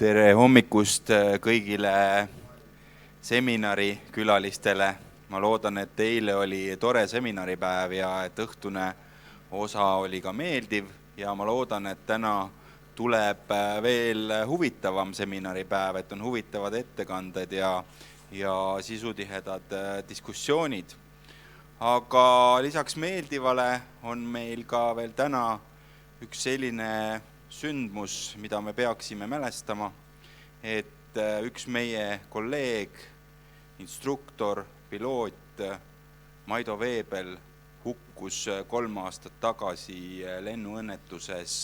Tere hommikust kõigile seminari külalistele. Ma loodan, et eile oli tore seminaripäev ja et õhtune osa oli ka meeldiv ja ma loodan, et täna tuleb veel huvitavam seminaripäev, et on huvitavad ettekanded ja sisutihedad diskussioonid. Aga lisaks meeldivale on meil ka veel täna üks selline sündmus, mida me peaksime mälestama, et üks meie kolleeg, instruktor, piloot Maido Veebel hukkus 3 aastat tagasi lennuõnnetuses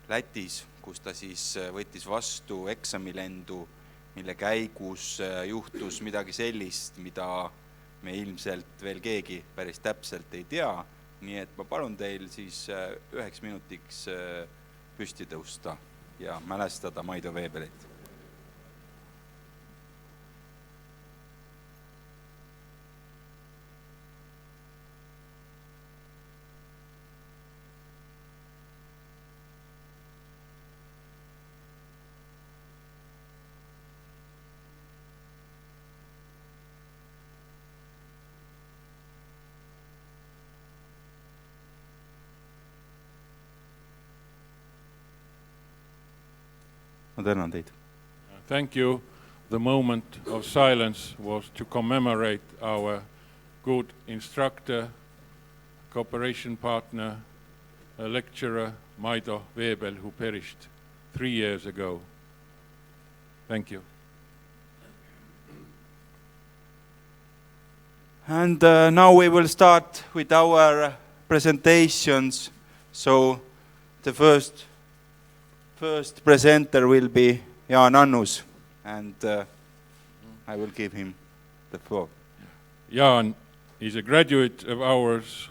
Lätis, kus ta siis võttis vastu eksamilendu, mille käigus juhtus midagi sellist, mida me ilmselt veel keegi päris täpselt ei tea. Nii et ma palun teil siis 1 minutiks püsti tõusta ja mälestada Maido Veebelit. Tänan teid. Thank you. The moment of silence was to commemorate our good instructor, cooperation partner, a lecturer, Maido Veebel, who perished 3 years ago. Thank you. And now we will start with our presentations. So the first presenter will be Jaan Annus, and I will give him the floor. Jaan is a graduate of ours,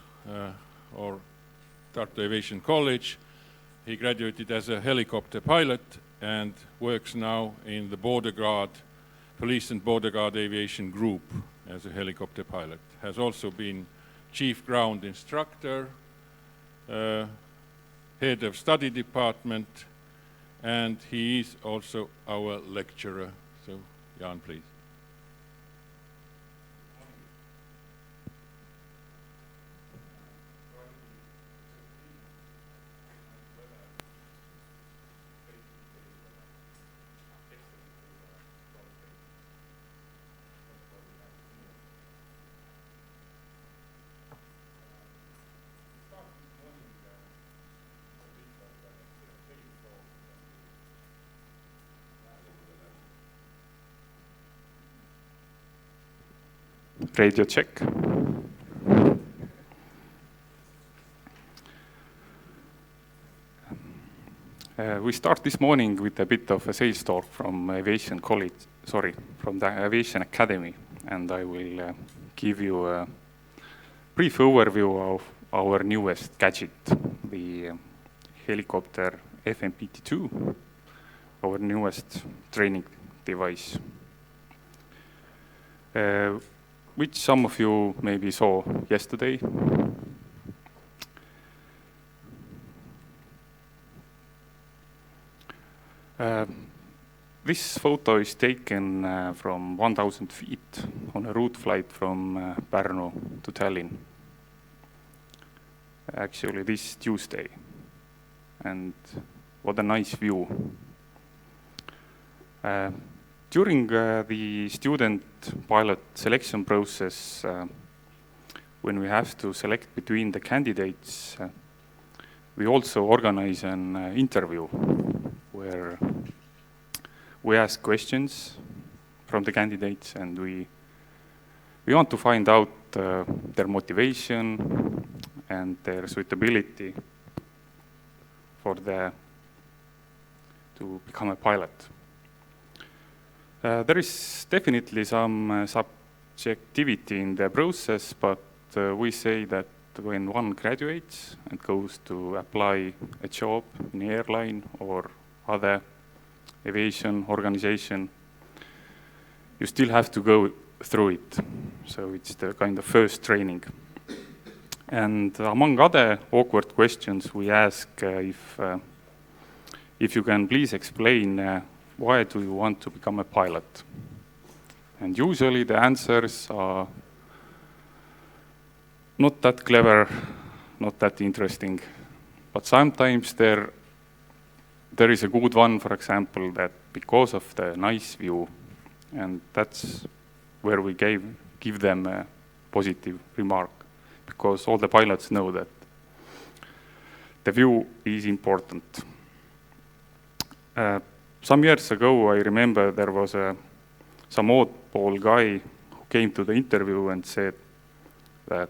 or Tartu Aviation College. He graduated as a helicopter pilot and works now in the Border Guard, Police and Border Guard Aviation Group as a helicopter pilot. Has also been chief ground instructor, head of study department, and he is also our lecturer. So, Jaan, please. Radio check. We start this morning with a bit of a sales talk from from the Aviation Academy, and I will give you a brief overview of our newest gadget, the helicopter FNPT2, our newest training device. Which some of you maybe saw yesterday. This photo is taken from 1,000 feet on a route flight from Pärnu to Tallinn. Actually this Tuesday. And what a nice view. During the student pilot selection process, when we have to select between the candidates, we also organize an interview where we ask questions from the candidates, and we want to find out their motivation and their suitability to become a pilot. There is definitely some subjectivity in the process, but we say that when one graduates and goes to apply a job in an airline or other aviation organization, you still have to go through it. So it's the kind of first training. And among other awkward questions, we ask if you can please explain why do you want to become a pilot? And usually the answers are not that clever, not that interesting, but sometimes there is a good one, for example, that because of the nice view, and that's where we give them a positive remark, because all the pilots know that the view is important. Some years ago, I remember there was some oddball guy who came to the interview and said that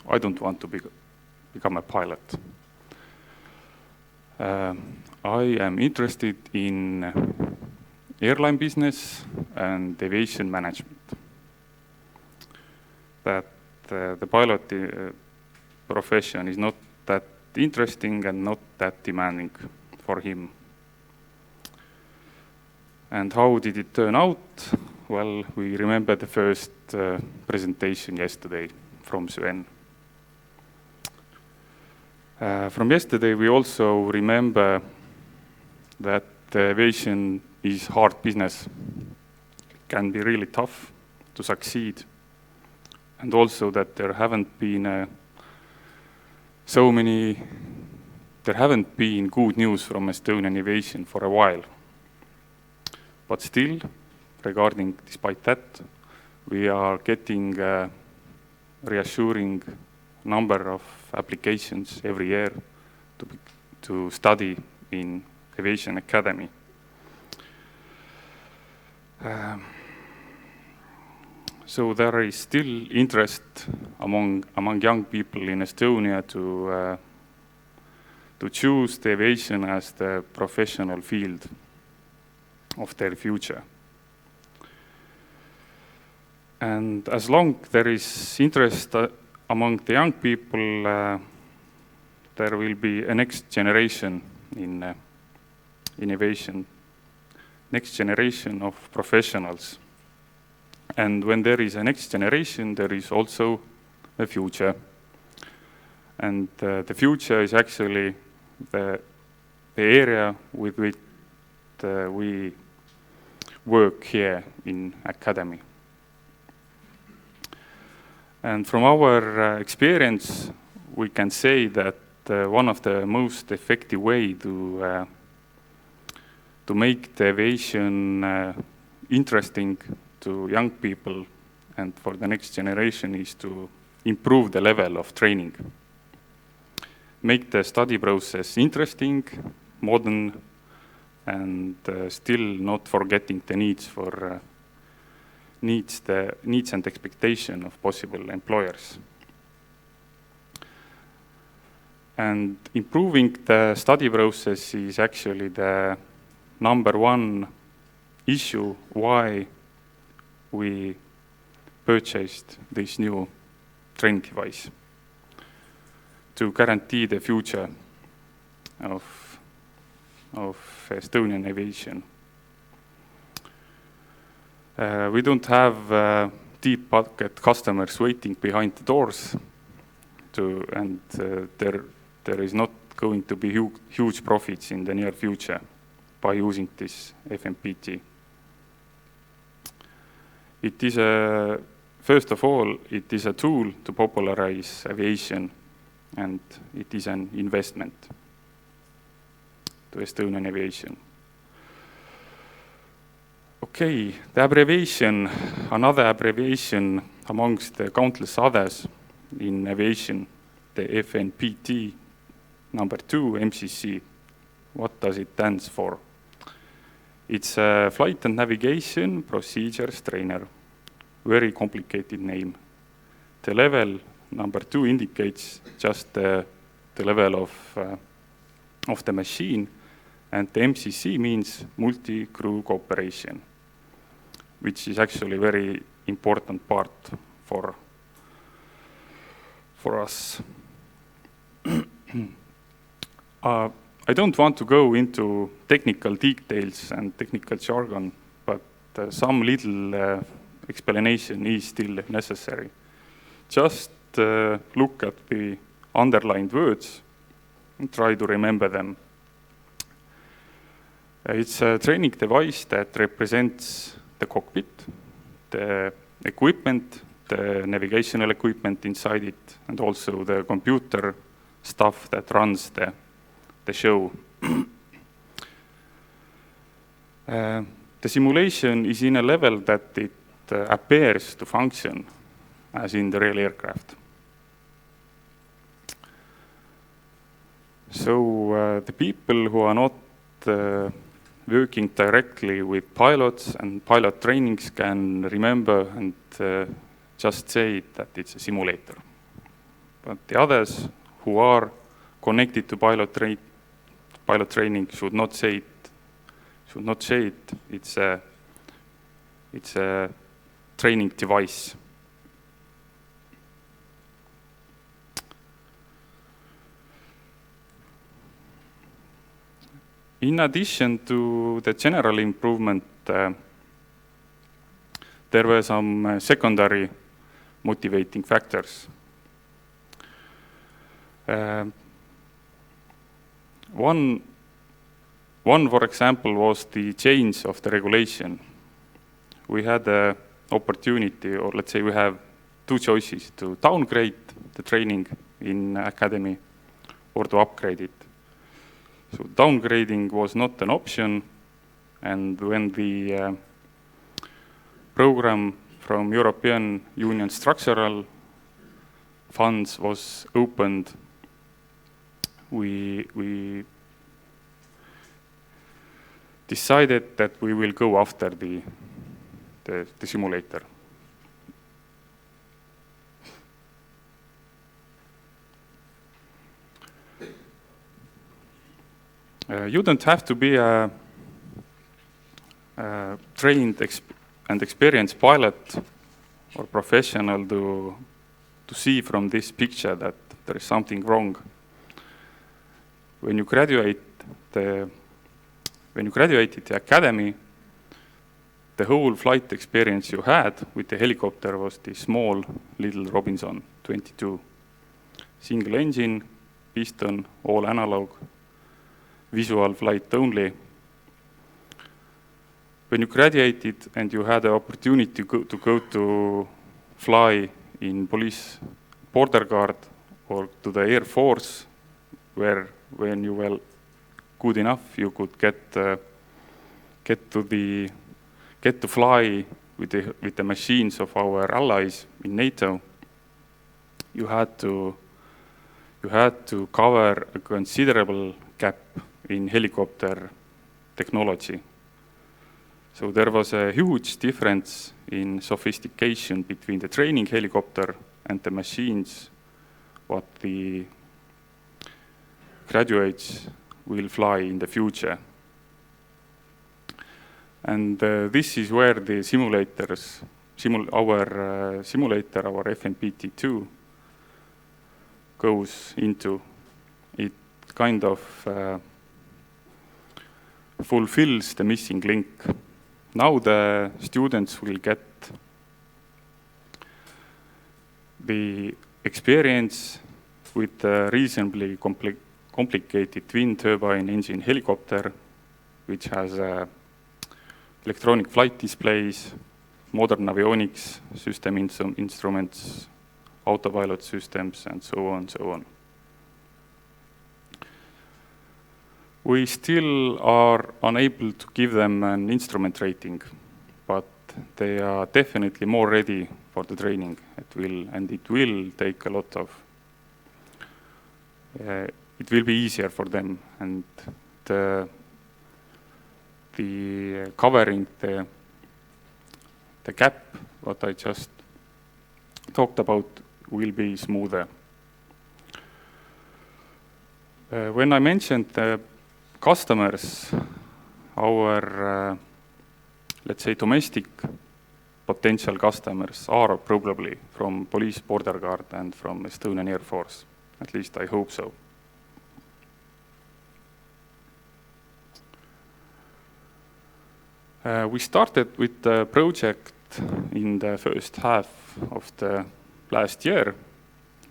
I don't want to become a pilot. I am interested in airline business and aviation management. That the pilot profession is not that interesting and not that demanding for him. And how did it turn out? Well, we remember the first presentation yesterday from Sven. From yesterday, we also remember that aviation is hard business. It can be really tough to succeed. And also that there haven't been good news from Estonian aviation for a while. But still, despite that, we are getting a reassuring number of applications every year to study in Aviation Academy. So there is still interest among young people in Estonia to choose the aviation as the professional field of their future. And as long there is interest among the young people, there will be a next generation in aviation, next generation of professionals. And when there is a next generation, there is also a future. And the future is actually the area with which we work here in Academy. And from our experience, we can say that one of the most effective way to make the aviation interesting to young people and for the next generation is to improve the level of training. Make the study process interesting, modern, and still not forgetting the needs and expectation of possible employers. And improving the study process is actually the number one issue why we purchased this new training device to guarantee the future of Estonian aviation. We don't have deep pocket customers waiting behind the doors, and there is not going to be huge profits in the near future by using this FNPT. It is first of all, it is a tool to popularize aviation, and it is an investment to Estonian aviation. Okay, the abbreviation, another abbreviation amongst the countless others in aviation, the FNPT number 2 MCC. What does it stand for? It's a Flight and Navigation Procedures Trainer. Very complicated name. The level number 2 indicates just the level of the machine, and the MCC means multi-crew cooperation, which is actually a very important part for us. I don't want to go into technical details and technical jargon, but some little explanation is still necessary. Just look at the underlined words and try to remember them. It's a training device that represents the cockpit, the equipment, the navigational equipment inside it, and also the computer stuff that runs the show. The simulation is in a level that it appears to function as in the real aircraft. So the people who are not working directly with pilots and pilot trainings can remember and just say that it's a simulator. But the others who are connected to pilot training should not say it. It's a training device. In addition to the general improvement, there were some secondary motivating factors. One, for example, was the change of the regulation. We had an opportunity, or let's say we have two choices: to downgrade the training in academy or to upgrade it. So downgrading was not an option, and when the program from European Union structural funds was opened, we decided that we will go after the simulator. You don't have to be a trained and experienced pilot or professional to see from this picture that there is something wrong. When you graduated the academy, the whole flight experience you had with the helicopter was the small little Robinson 22. Single engine, piston, all analog, visual flight only. When you graduated and you had the opportunity to go to fly in police border guard or to the Air Force, where when you were good enough, you could get to fly with the machines of our allies in NATO. You had to cover a considerable gap in helicopter technology. So there was a huge difference in sophistication between the training helicopter and the machines what the graduates will fly in the future. And this is where the simulators, our simulator, our FNPT2 goes into. It kind of fulfills the missing link. Now the students will get the experience with a reasonably complicated twin turbine engine helicopter, which has electronic flight displays, modern avionics, system instruments, autopilot systems, and so on, so on. We still are unable to give them an instrument rating, but they are definitely more ready for the training. It will take a lot of, it will be easier for them, and the covering the gap, what I just talked about, will be smoother. When I mentioned the customers, our, let's say, domestic potential customers are probably from Police Border Guard and from Estonian Air Force. At least I hope so. We started with the project in the first half of the last year.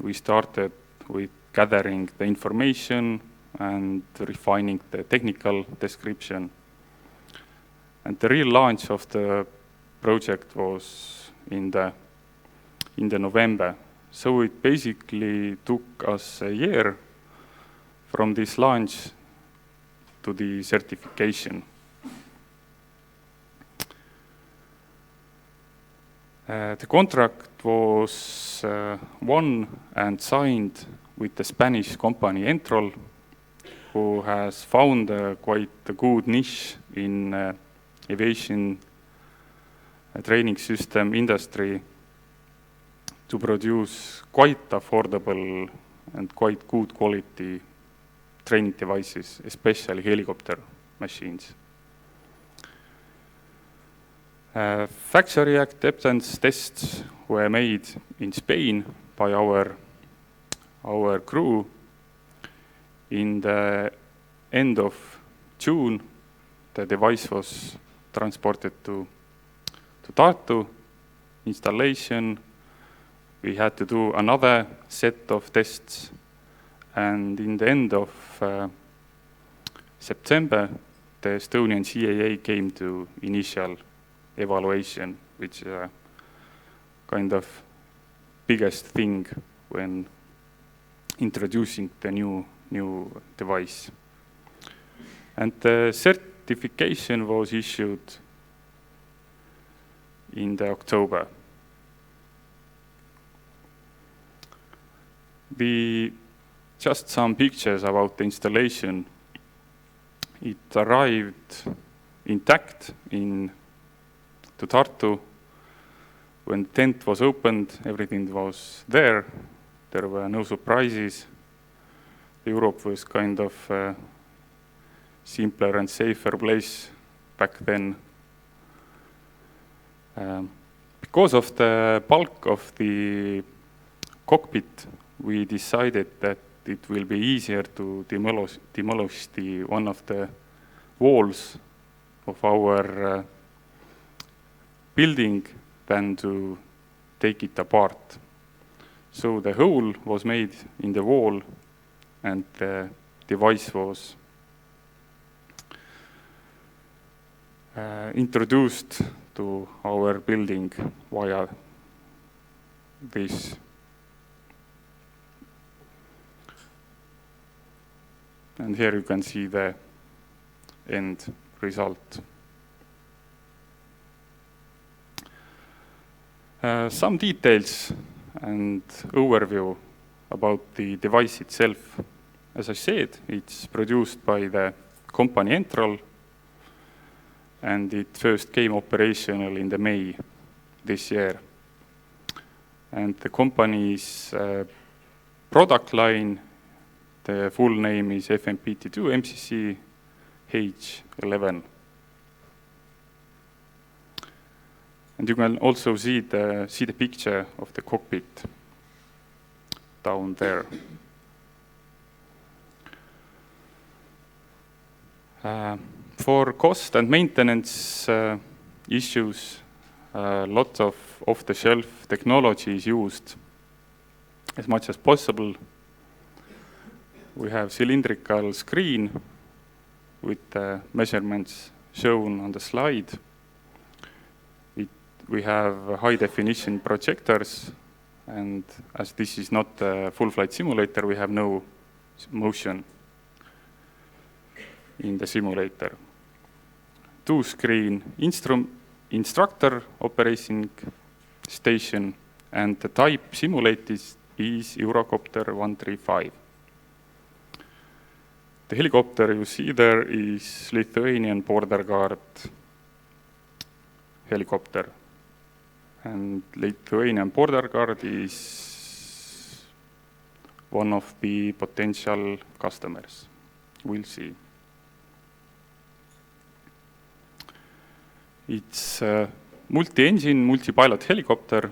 We started with gathering the information and refining the technical description. And the real launch of the project was in the November. So it basically took us a year from this launch to the certification. The contract was won and signed with the Spanish company Entrol, who has found quite a good niche in aviation training system industry to produce quite affordable and quite good quality training devices, especially helicopter machines. Factory acceptance tests were made in Spain by our crew. In the end of June, the device was transported to Tartu installation. We had to do another set of tests, and in the end of September, the Estonian CAA came to initial evaluation, which is a kind of biggest thing when introducing the new device. And the certification was issued in the October. Just some pictures about the installation. It arrived intact to Tartu. When the tent was opened, everything was there. There were no surprises. Europe was kind of a simpler and safer place back then. Because of the bulk of the cockpit, we decided that it will be easier to demolish one of the walls of our building than to take it apart. So the hole was made in the wall, and the device was introduced to our building via this. And here you can see the end result. Some details and overview about the device itself. As I said, it's produced by the company Entrol, and it first came operational in the May this year. And the company's product line, the full name is FNPT2 MCC H11. And you can also see the picture of the cockpit down there. For cost and maintenance issues, lots of off-the-shelf technology is used as much as possible. We have cylindrical screen with the measurements shown on the slide. We have high-definition projectors, and as this is not a full-flight simulator, we have no motion in the simulator. Two-screen instructor operating station, and the type simulated is Eurocopter 135. The helicopter you see there is Lithuanian Border Guard helicopter. And Lithuanian Border Guard is one of the potential customers. We'll see. It's a multi-engine, multi-pilot helicopter.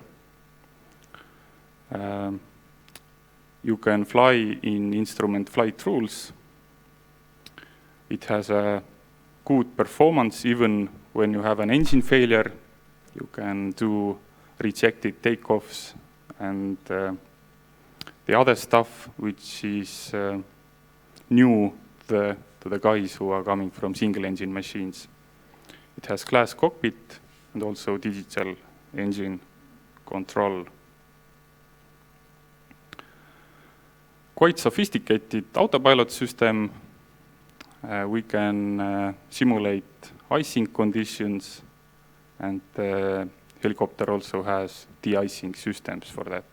You can fly in instrument flight rules. It has a good performance even when you have an engine failure. You can do rejected takeoffs and the other stuff which is new to the guys who are coming from single engine machines. It has glass cockpit and also digital engine control. Quite sophisticated autopilot system. We can simulate icing conditions, and the helicopter also has de-icing systems for that.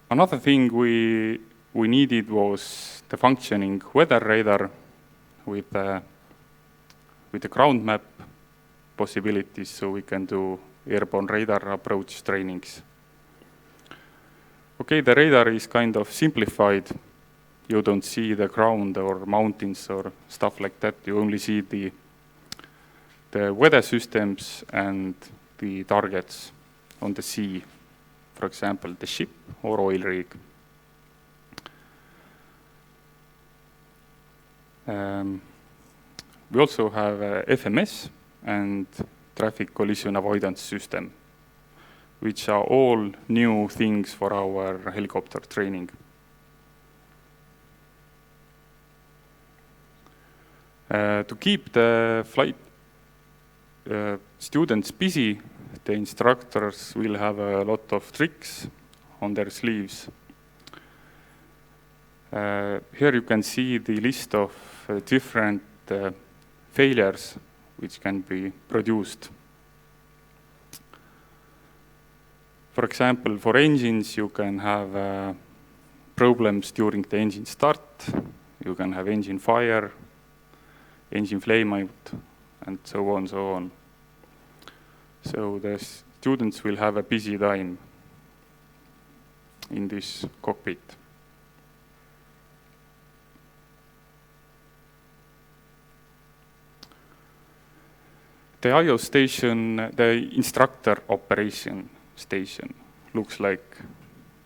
Another thing we needed was the functioning weather radar with the ground map possibilities, so we can do airborne radar approach trainings. Okay, the radar is kind of simplified. You don't see the ground or mountains or stuff like that. You only see the weather systems and the targets on the sea. For example, the ship or oil rig. We also have FMS and traffic collision avoidance system, which are all new things for our helicopter training. To keep the flight students busy, the instructors will have a lot of tricks on their sleeves. Here you can see the list of different failures which can be produced. For example, for engines, you can have problems during the engine start. You can have engine fire, engine flame out, and so on, so on. So the students will have a busy time in this cockpit. The IO station, the instructor operation station, looks like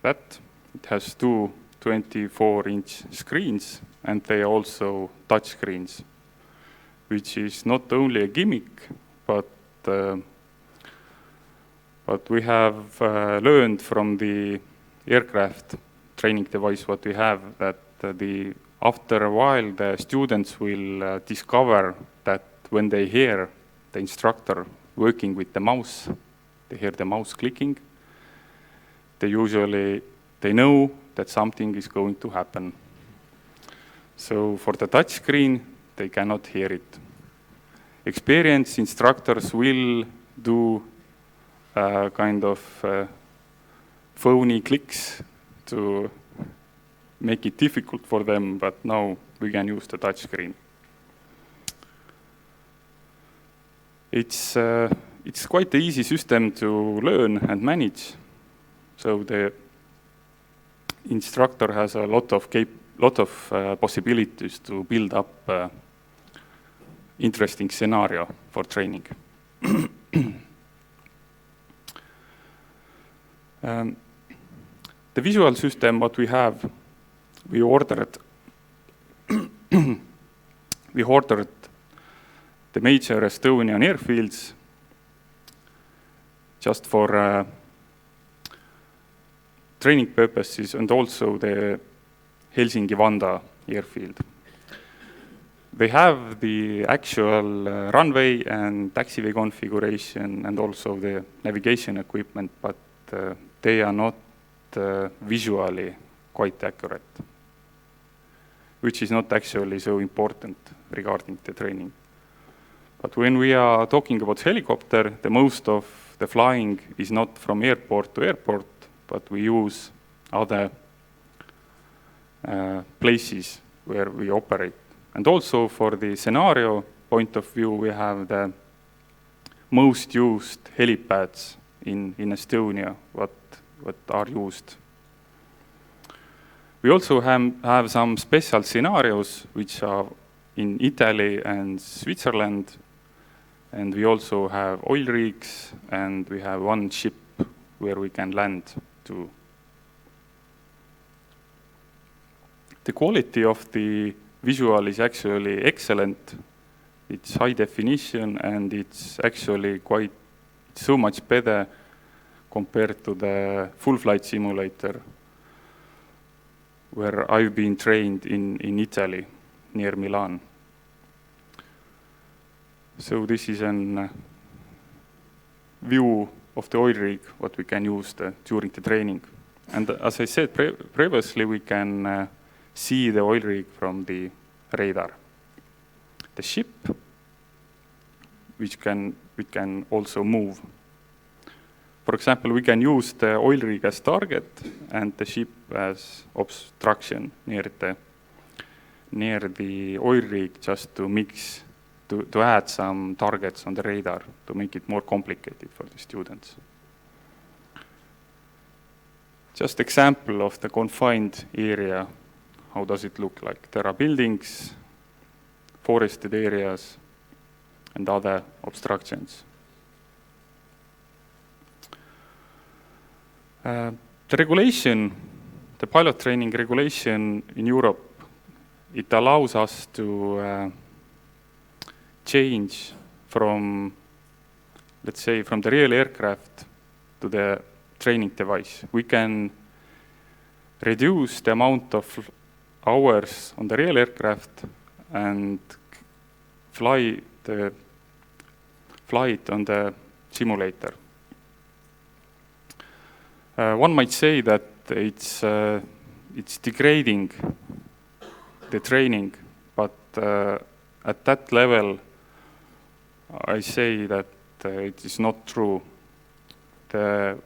that. It has two 24-inch screens, and they are also touch screens, which is not only a gimmick, but we have learned from the aircraft training device what we have, that after a while the students will discover that when they hear the instructor working with the mouse, they hear the mouse clicking, they know that something is going to happen. So for the touch screen, they cannot hear it. Experienced instructors will do kind of phony clicks to make it difficult for them, but now we can use the touch screen. It's quite an easy system to learn and manage. So the instructor has a lot of possibilities to build up interesting scenario for training. The visual system, what we have, we ordered the major Estonian airfields just for training purposes, and also the Helsinki-Vanda airfield. They have the actual runway and taxiway configuration and also the navigation equipment, but they are not visually quite accurate, which is not actually so important regarding the training. But when we are talking about helicopter, the most of the flying is not from airport to airport, but we use other places where we operate. And also for the scenario point of view, we have the most used helipads in Estonia, what are used. We also have some special scenarios which are in Italy and Switzerland, and we also have oil rigs, and we have one ship where we can land to. The quality of the visual is actually excellent. It's high definition, and it's actually so much better compared to the full flight simulator where I've been trained in Italy, near Milan. So this is an view of the oil rig, what we can use during the training. And as I said previously, we can see the oil rig from the radar. The ship, which can also move. For example, we can use the oil rig as target and the ship as obstruction near the oil rig, just to mix, to add some targets on the radar to make it more complicated for the students. Just example of the confined area, how does it look like? There are buildings, forested areas, and other obstructions. The regulation, the pilot training regulation in Europe, it allows us to change from, let's say, from the real aircraft to the training device. We can reduce the amount of hours on the real aircraft and fly it on the simulator. One might say that it's degrading the training, but at that level, I say that it is not true. There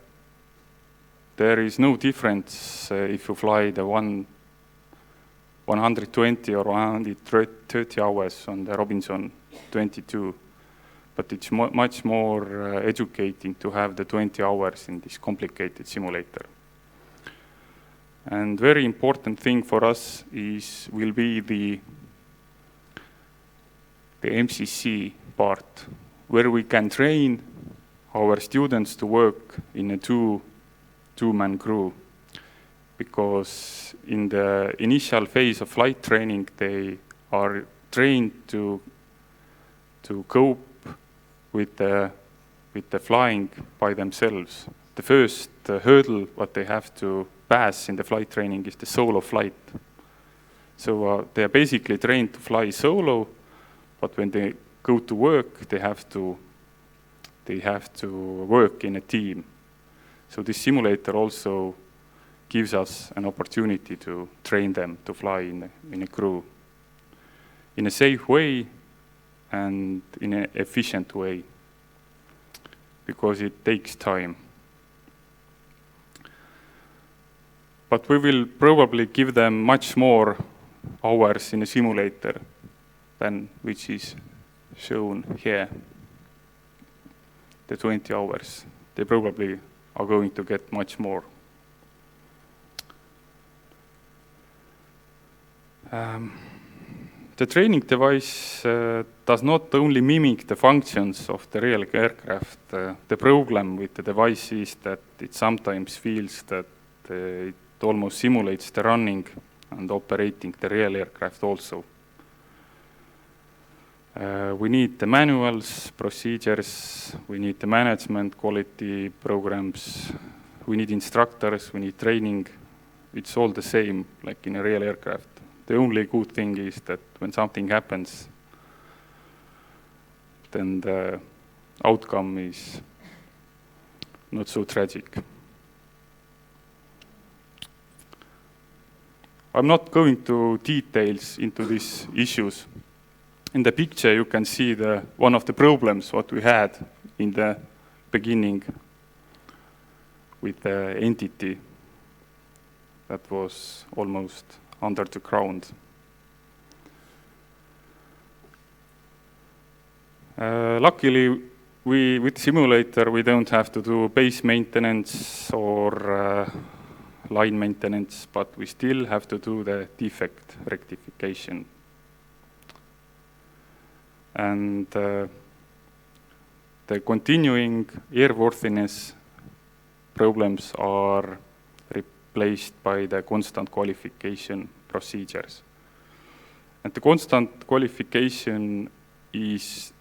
is no difference if you fly the 120 or 130 hours on the Robinson 22, but it's much more educating to have the 20 hours in this complicated simulator. And very important thing for us will be the MCC part, where we can train our students to work in a two-man crew. Because in the initial phase of flight training, they are trained to cope with the flying by themselves. The first hurdle what they have to pass in the flight training is the solo flight. So they are basically trained to fly solo, but when they go to work, they have to work in a team. So this simulator also gives us an opportunity to train them to fly in a crew in a safe way and in an efficient way, because it takes time. But we will probably give them much more hours in a simulator than which is shown here, the 20 hours. They probably are going to get much more. The training device does not only mimic the functions of the real aircraft. The problem with the device is that it sometimes feels that it almost simulates the running and operating the real aircraft also. We need the manuals, procedures, we need the management, quality programs, we need instructors, we need training. It's all the same, like in a real aircraft. The only good thing is that when something happens, then the outcome is not so tragic. I'm not going to details into these issues. In the picture, you can see one of the problems what we had in the beginning with the entity that was almost under the ground. Luckily, with simulator, we don't have to do base maintenance or line maintenance, but we still have to do the defect rectification. And the continuing airworthiness problems are replaced by the constant qualification procedures. And the constant qualification is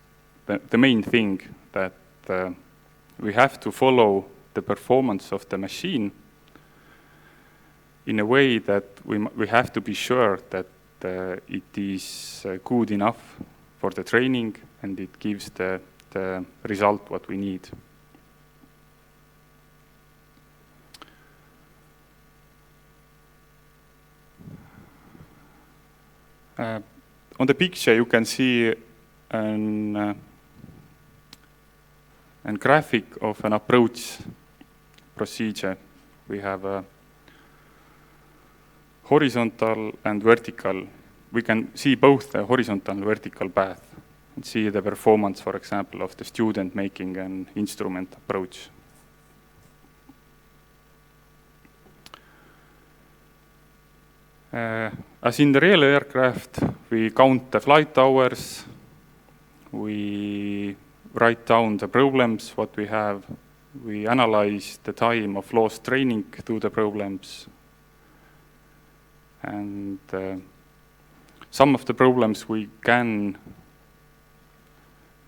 the main thing, that we have to follow the performance of the machine in a way that we have to be sure that it is good enough for the training and it gives the result what we need. On the picture you can see an graphic of an approach procedure. We have a horizontal and vertical. We can see both the horizontal and vertical path and see the performance, for example, of the student making an instrument approach. As in the real aircraft, we count the flight hours, we write down the problems, what we have, we analyze the time of lost training to the problems, and some of the problems we can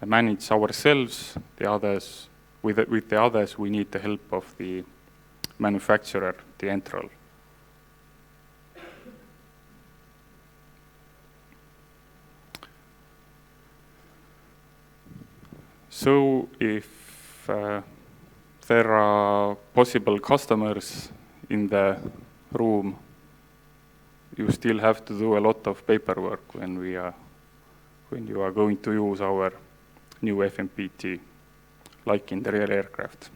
manage ourselves, the others, with the others we need the help of the manufacturer, the Entrol. So if there are possible customers in the room, you still have to do a lot of paperwork when you are going to use our new FNPT, like in the real aircraft.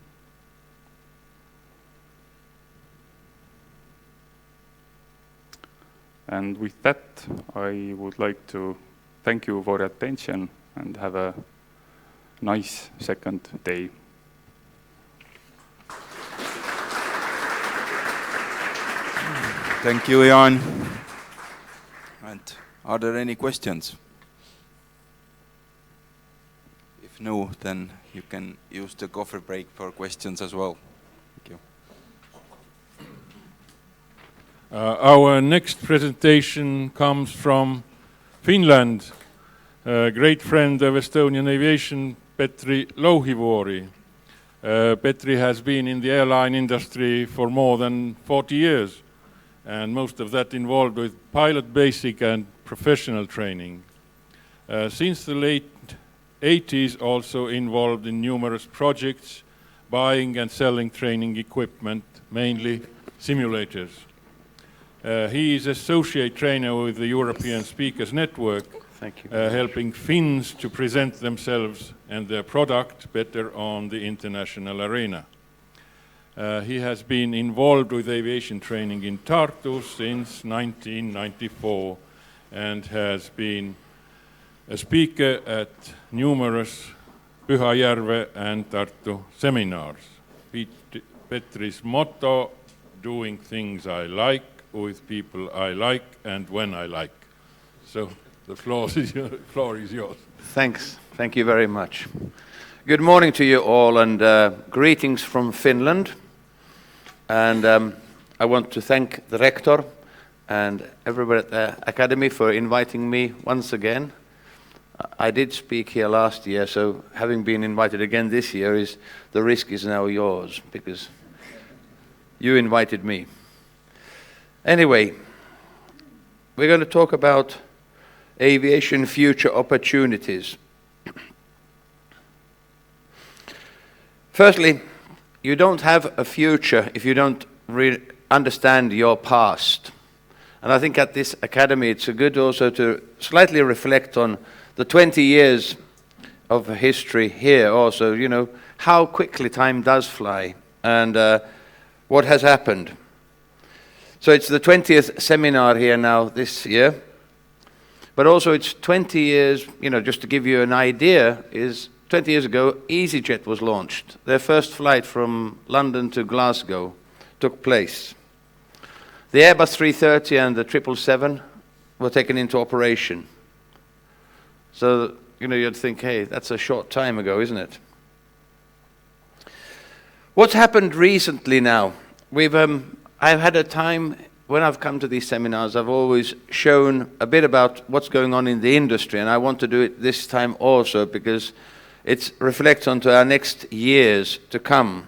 And with that, I would like to thank you for your attention and have a nice second day. Thank you, Jaan. And are there any questions? If no, then you can use the coffee break for questions as well. Thank you. Our next presentation comes from Finland, a great friend of Estonian Aviation, Petri Louhivuori. Petri has been in the airline industry for more than 40 years, and most of that involved with pilot basic and professional training. Since the late 80s, also involved in numerous projects, buying and selling training equipment, mainly simulators. He is associate trainer with the European Speakers Network, helping Finns to present themselves and their product better on the international arena. He has been involved with aviation training in Tartu since 1994 and has been a speaker at numerous Pyhäjärve and Tartu seminars. Petri's motto, doing things I like, with people I like, and when I like. So the floor is yours. Thanks. Thank you very much. Good morning to you all, and greetings from Finland. And I want to thank the rector and everybody at the academy for inviting me once again. I did speak here last year, so having been invited again this year, the risk is now yours, because you invited me. Anyway, we're going to talk about aviation future opportunities. Firstly, you don't have a future if you don't understand your past. And I think at this academy it's good also to slightly reflect on the 20 years of history here also, you know, how quickly time does fly and what has happened. So it's the 20th seminar here now this year, but also it's 20 years, you know, just to give you an idea, is 20 years ago EasyJet was launched. Their first flight from London to Glasgow took place. The Airbus 330 and the 777 were taken into operation. So, you know, you'd think, hey, that's a short time ago, isn't it? What's happened recently now? I've had a time, when I've come to these seminars, I've always shown a bit about what's going on in the industry, and I want to do it this time also because it reflects onto our next years to come.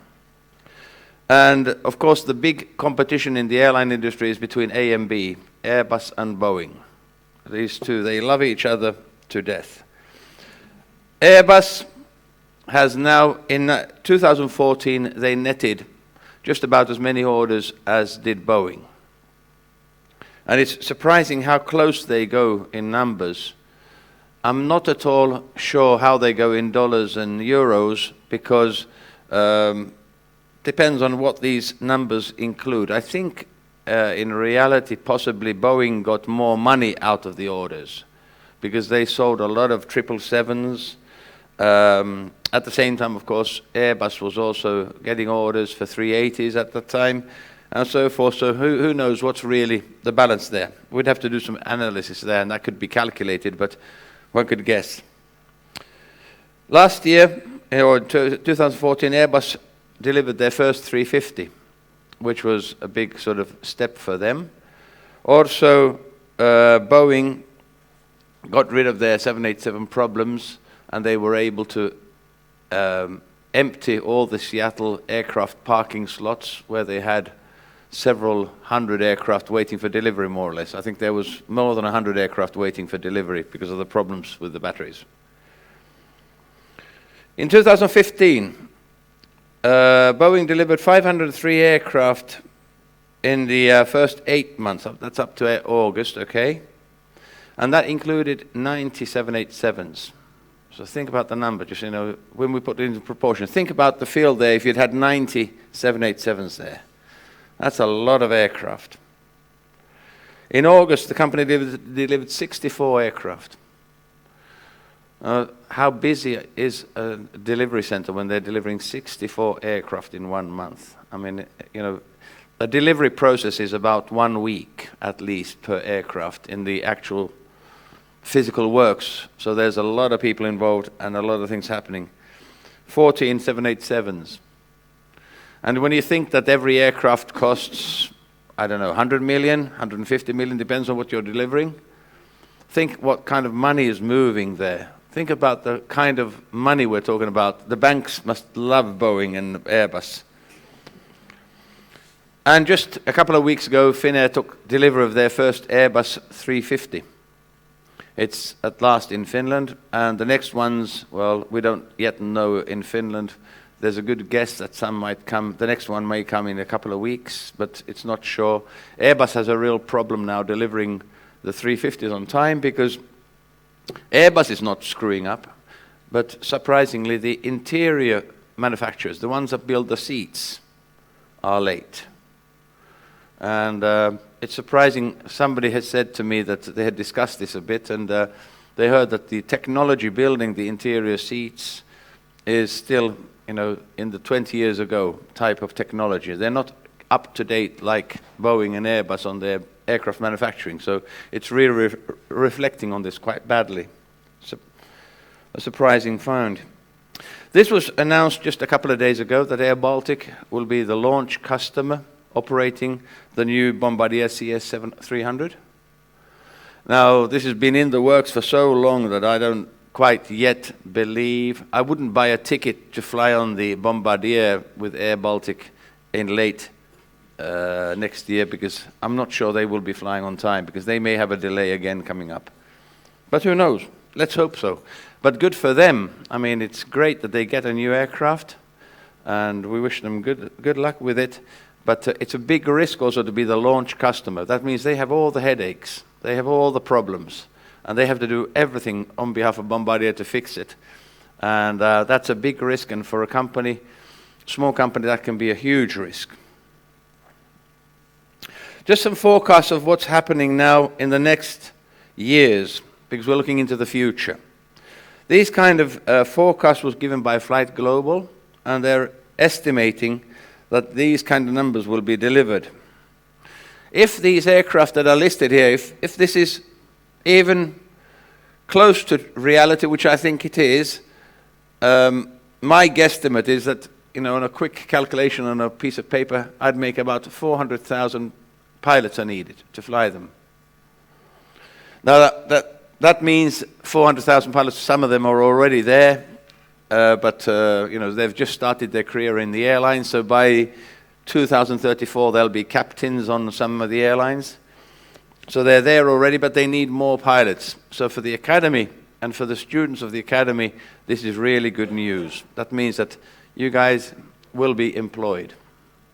And, of course, the big competition in the airline industry is between A and B, Airbus and Boeing. These two, they love each other to death. Airbus has now, in 2014, they netted just about as many orders as did Boeing. And it's surprising how close they go in numbers. I'm not at all sure how they go in dollars and euros, because depends on what these numbers include. I think in reality possibly Boeing got more money out of the orders because they sold a lot of 777s. At the same time, of course, Airbus was also getting orders for 380s at the time and so forth. So who knows what's really the balance there? We'd have to do some analysis there, and that could be calculated, but one could guess. Last year, or 2014, Airbus delivered their first 350, which was a big sort of step for them. Also, Boeing got rid of their 787 problems, and they were able to empty all the Seattle aircraft parking slots where they had several hundred aircraft waiting for delivery, more or less. I think there was more than 100 aircraft waiting for delivery because of the problems with the batteries. In 2015, Boeing delivered 503 aircraft in the first 8 months. That's up to August, okay? And that included 90 787s. So think about the number, just, you know, when we put it into proportion. Think about the field there if you'd had 90 787s there. That's a lot of aircraft. In August, the company delivered 64 aircraft. How busy is a delivery center when they're delivering 64 aircraft in 1 month? I mean, you know, the delivery process is about 1 week at least per aircraft in the actual physical works. So there's a lot of people involved and a lot of things happening. 14 787s. And when you think that every aircraft costs, I don't know, 100 million, 150 million, depends on what you're delivering, think what kind of money is moving there. Think about the kind of money we're talking about. The banks must love Boeing and Airbus. And just a couple of weeks ago, Finnair took delivery of their first Airbus 350. It's at last in Finland, and the next ones, well, we don't yet know in Finland. There's a good guess that some might come. The next one may come in a couple of weeks, but it's not sure. Airbus has a real problem now delivering the 350s on time because Airbus is not screwing up, but surprisingly the interior manufacturers, the ones that build the seats, are late. And it's surprising, somebody has said to me that they had discussed this a bit, and they heard that the technology building the interior seats is still, you know, in the 20 years ago type of technology. They're not up to date like Boeing and Airbus on their aircraft manufacturing. So it's really reflecting on this quite badly. So a surprising find. This was announced just a couple of days ago that Air Baltic will be the launch customer operating the new Bombardier CS300. Now, this has been in the works for so long that I don't quite yet believe. I wouldn't buy a ticket to fly on the Bombardier with Air Baltic in late next year, because I'm not sure they will be flying on time, because they may have a delay again coming up. But who knows? Let's hope so. But good for them. I mean, it's great that they get a new aircraft, and we wish them good luck with it. But it's a big risk also to be the launch customer. That means they have all the headaches, they have all the problems, and they have to do everything on behalf of Bombardier to fix it. And that's a big risk, and for a company, small company, that can be a huge risk. Just some forecasts of what's happening now in the next years, because we're looking into the future. These kind of forecasts was given by Flight Global, and they're estimating that these kind of numbers will be delivered. If these aircraft that are listed here, if this is even close to reality, which I think it is, my guesstimate is that, you know, on a quick calculation on a piece of paper, I'd make about 400,000 pilots are needed to fly them. Now that means 400,000 pilots. Some of them are already there, but you know, they've just started their career in the airline. So by 2034, they'll be captains on some of the airlines. So they're there already, but they need more pilots. So for the academy, And for the students of the academy, this is really good news. That means that you guys will be employed.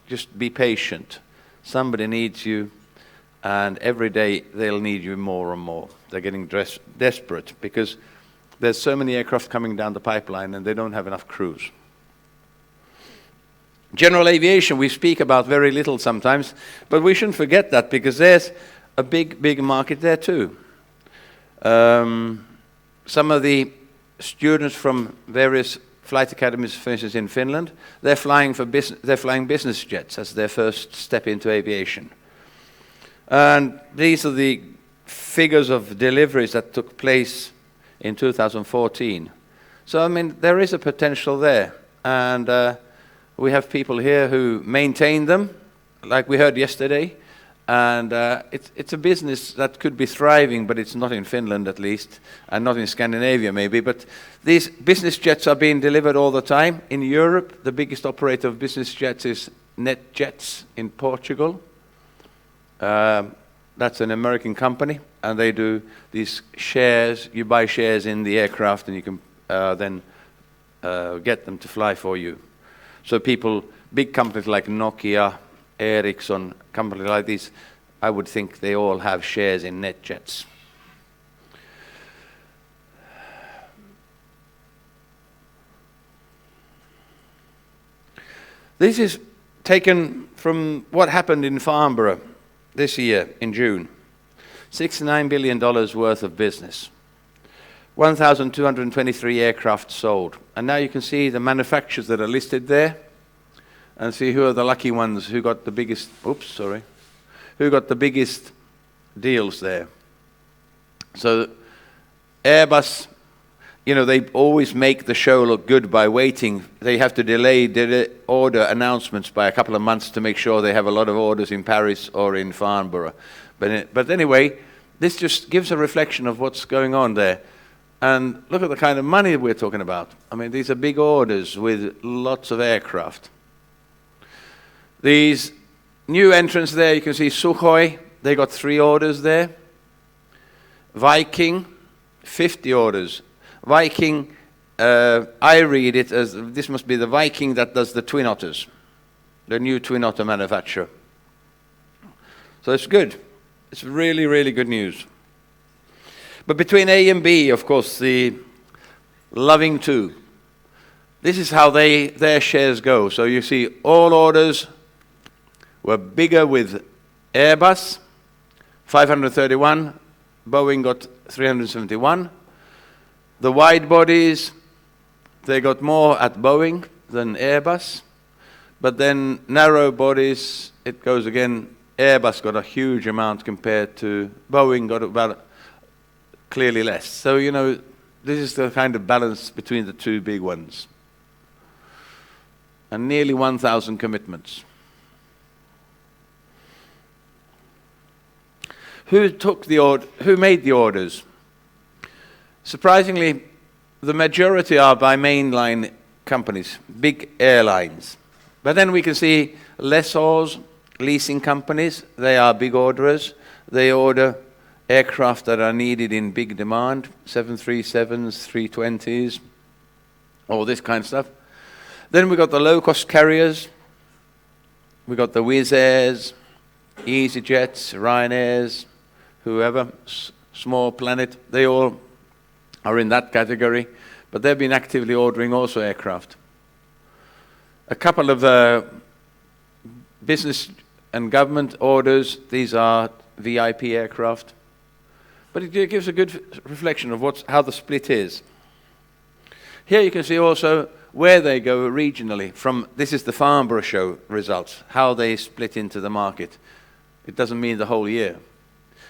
Just be patient. Somebody needs you, and every day they'll need you more and more. They're getting desperate because there's so many aircraft coming down the pipeline and they don't have enough crews. General aviation we speak about very little sometimes, but we shouldn't forget that because there's a big market there too. Some of the students from various flight academies, for instance in Finland, they're flying business jets as their first step into aviation. And these are the figures of deliveries that took place in 2014. So I mean, there is a potential there, and we have people here who maintain them, like we heard yesterday, and it's a business that could be thriving, but it's not in Finland at least, and not in Scandinavia maybe, but these business jets are being delivered all the time. In Europe, the biggest operator of business jets is NetJets in Portugal. That's an American company, and they do these shares. You buy shares in the aircraft, and you can then get them to fly for you. So people, big companies like Nokia, Ericsson, companies like these, I would think they all have shares in NetJets. This is taken from what happened in Farnborough this year in June. $69 billion worth of business. 1,223 aircraft sold. And now you can see the manufacturers that are listed there and see who are the lucky ones who got the biggest, who got the biggest deals there. So Airbus, you know, they always make the show look good by waiting. They have to delay order announcements by a couple of months to make sure they have a lot of orders in Paris or in Farnborough. But anyway, this just gives a reflection of what's going on there. And look at the kind of money we're talking about. I mean, these are big orders with lots of aircraft. These new entrants there, you can see Sukhoi, they got 3 orders there. Viking, 50 orders. Viking, I read it as, this must be the Viking that does the Twin Otters, the new Twin Otter manufacturer. So it's good. It's really, really good news. But between A and B, of course, the Loving 2. This is how their shares go. So you see all orders were bigger with Airbus, 531. Boeing got 371. The wide bodies, they got more at Boeing than Airbus. But then narrow bodies, it goes again. Airbus got a huge amount compared to Boeing got about clearly less. So, you know, this is the kind of balance between the two big ones. And nearly 1,000 commitments. Who made the orders? Surprisingly, the majority are by mainline companies, big airlines. But then we can see lessors, leasing companies, they are big orderers. They order aircraft that are needed in big demand, 737s, 320s, all this kind of stuff. Then we got the low-cost carriers. We got the Wizz Airs, EasyJets, Ryanairs, whoever, Small Planet, they all are in that category, but they've been actively ordering also aircraft. A couple of business and government orders, these are VIP aircraft. But it gives a good reflection of how the split is. Here you can see also where they go regionally. This is the Farnborough show results, how they split into the market. It doesn't mean the whole year.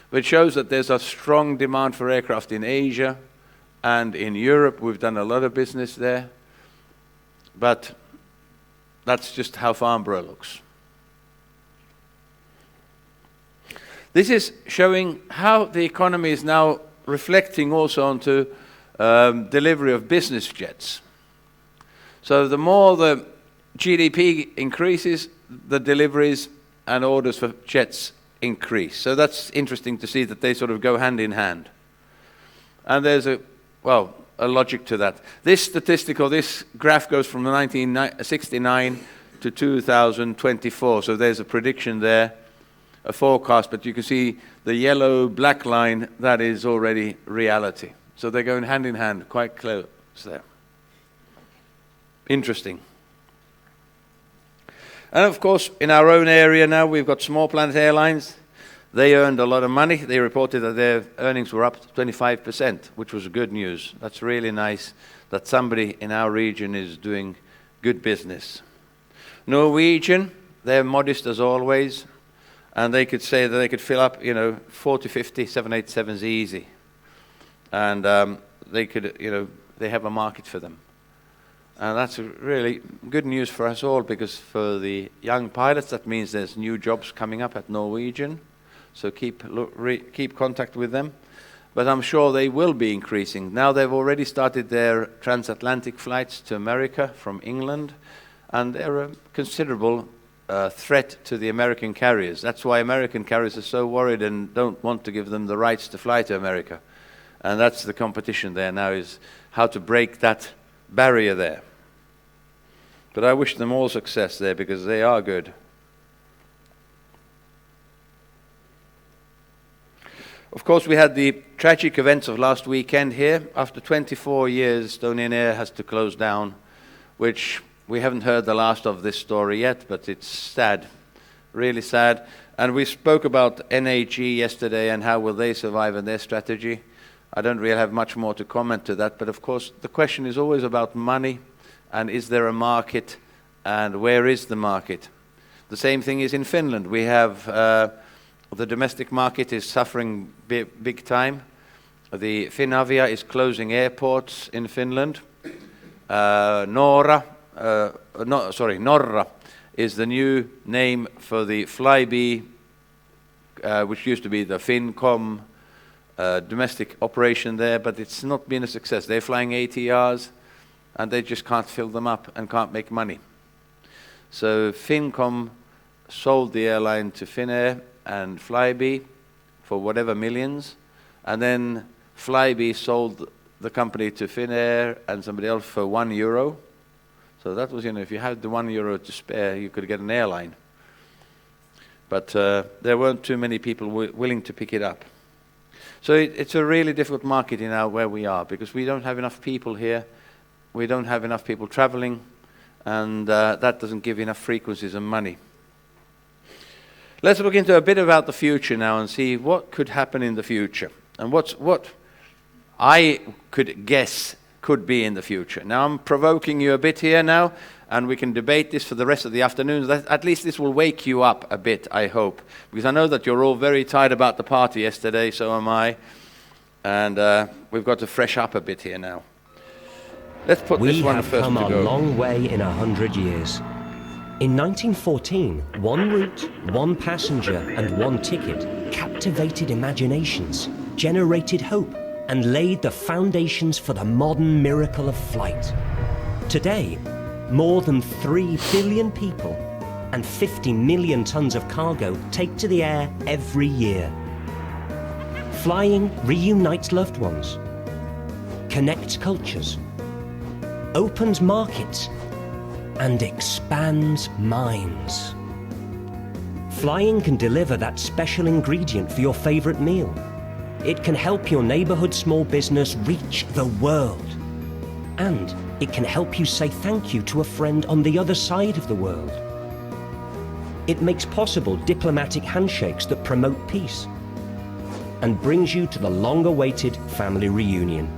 But it shows that there's a strong demand for aircraft in Asia and in Europe. We've done a lot of business there. But that's just how Farnborough looks. This is showing how the economy is now reflecting also onto delivery of business jets. So the more the GDP increases, the deliveries and orders for jets increase. So that's interesting to see that they sort of go hand in hand. And there's well, a logic to that. This statistical, this graph goes from 1969 to 2024. So there's a prediction there, a forecast, but you can see the yellow black line, that is already reality. So they're going hand in hand, quite close there. Interesting. And of course, in our own area now, we've got Small Planet Airlines. They earned a lot of money. They reported that their earnings were up 25%, which was good news. That's really nice that somebody in our region is doing good business. Norwegian, they're modest as always, and they could say that they could fill up, 40, 50, 787s easy. And they could, they have a market for them. And that's really good news for us all, because for the young pilots, that means there's new jobs coming up at Norwegian. So keep contact with them. But I'm sure they will be increasing. Now they've already started their transatlantic flights to America from England, and they're a considerable threat to the American carriers. That's why American carriers are so worried and don't want to give them the rights to fly to America. And that's the competition there now, is how to break that barrier there. But I wish them all success there, because they are good. Of course, we had the tragic events of last weekend here. After 24 years, Estonian Air has to close down, which we haven't heard the last of this story yet, but it's sad, really sad. And we spoke about NAG yesterday and how will they survive and their strategy. I don't really have much more to comment to that, but of course the question is always about money, and is there a market, and where is the market? The same thing is in Finland. We have the domestic market is suffering big time. The Finavia is closing airports in Finland. Norra is the new name for the Flybe, which used to be the Fincom domestic operation there, but it's not been a success. They're flying ATRs, and they just can't fill them up and can't make money. So Fincom sold the airline to Finnair and Flybe for whatever millions, and then Flybe sold the company to Finnair and somebody else for €1. So that was, if you had the €1 to spare, you could get an airline. But there weren't too many people willing to pick it up. So it's a really difficult market in where we are, because we don't have enough people here, we don't have enough people traveling, and that doesn't give enough frequencies and money. Let's look into a bit about the future now and see what could happen in the future, and what I could guess could be in the future. Now I'm provoking you a bit here now, and we can debate this for the rest of the afternoon. At least this will wake you up a bit, I hope, because I know that you're all very tired about the party yesterday, so am I, and we've got to fresh up a bit here now. Let's put this one first to go. We have come a long way in 100 years. In 1914, one route, one passenger, and one ticket captivated imaginations, generated hope, and laid the foundations for the modern miracle of flight. Today, more than 3 billion people and 50 million tons of cargo take to the air every year. Flying reunites loved ones, connects cultures, opens markets, and expands minds. Flying can deliver that special ingredient for your favorite meal. It can help your neighborhood small business reach the world. And it can help you say thank you to a friend on the other side of the world. It makes possible diplomatic handshakes that promote peace and brings you to the long-awaited family reunion.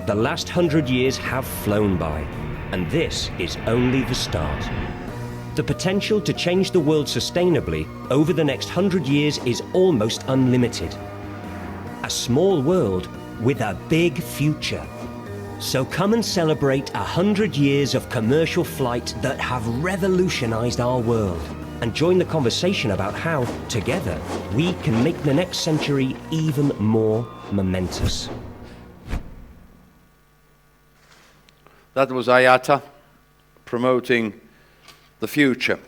The last 100 years have flown by, and this is only the start. The potential to change the world sustainably over the next 100 years is almost unlimited. A small world with a big future. So come and celebrate 100 years of commercial flight that have revolutionized our world, and join the conversation about how, together, we can make the next century even more momentous. That was IATA promoting the future.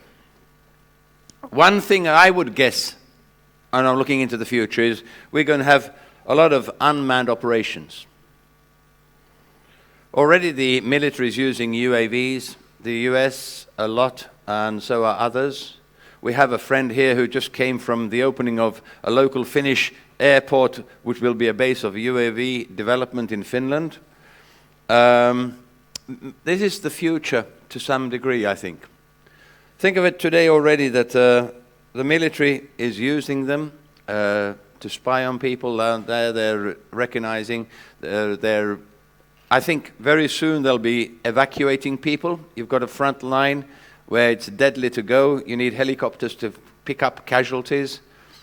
One thing I would guess, and I'm looking into the future, is we're going to have a lot of unmanned operations. Already the military is using UAVs, the US a lot, and so are others. We have a friend here who just came from the opening of a local Finnish airport, which will be a base of UAV development in Finland. This is the future to some degree, I think. Think of it today already that the military is using them to spy on people out there. They're recognizing, I think very soon they'll be evacuating people. You've got a front line where it's deadly to go. You need helicopters to pick up casualties.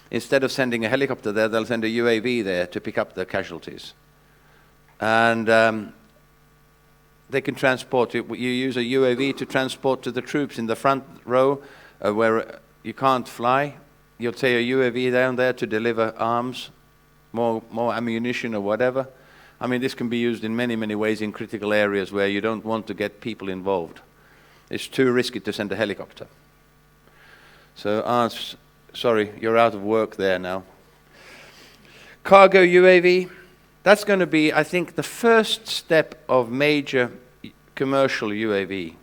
Instead of sending a helicopter there, they'll send a UAV there to pick up the casualties. And they can transport, you use a UAV to transport to the troops in the front row where you can't fly. You'll take a UAV down there to deliver arms, more ammunition or whatever. I mean, this can be used in many, many ways in critical areas where you don't want to get people involved. It's too risky to send a helicopter. So, sorry, you're out of work there now. Cargo UAV, that's going to be, I think, the first step of major commercial UAV.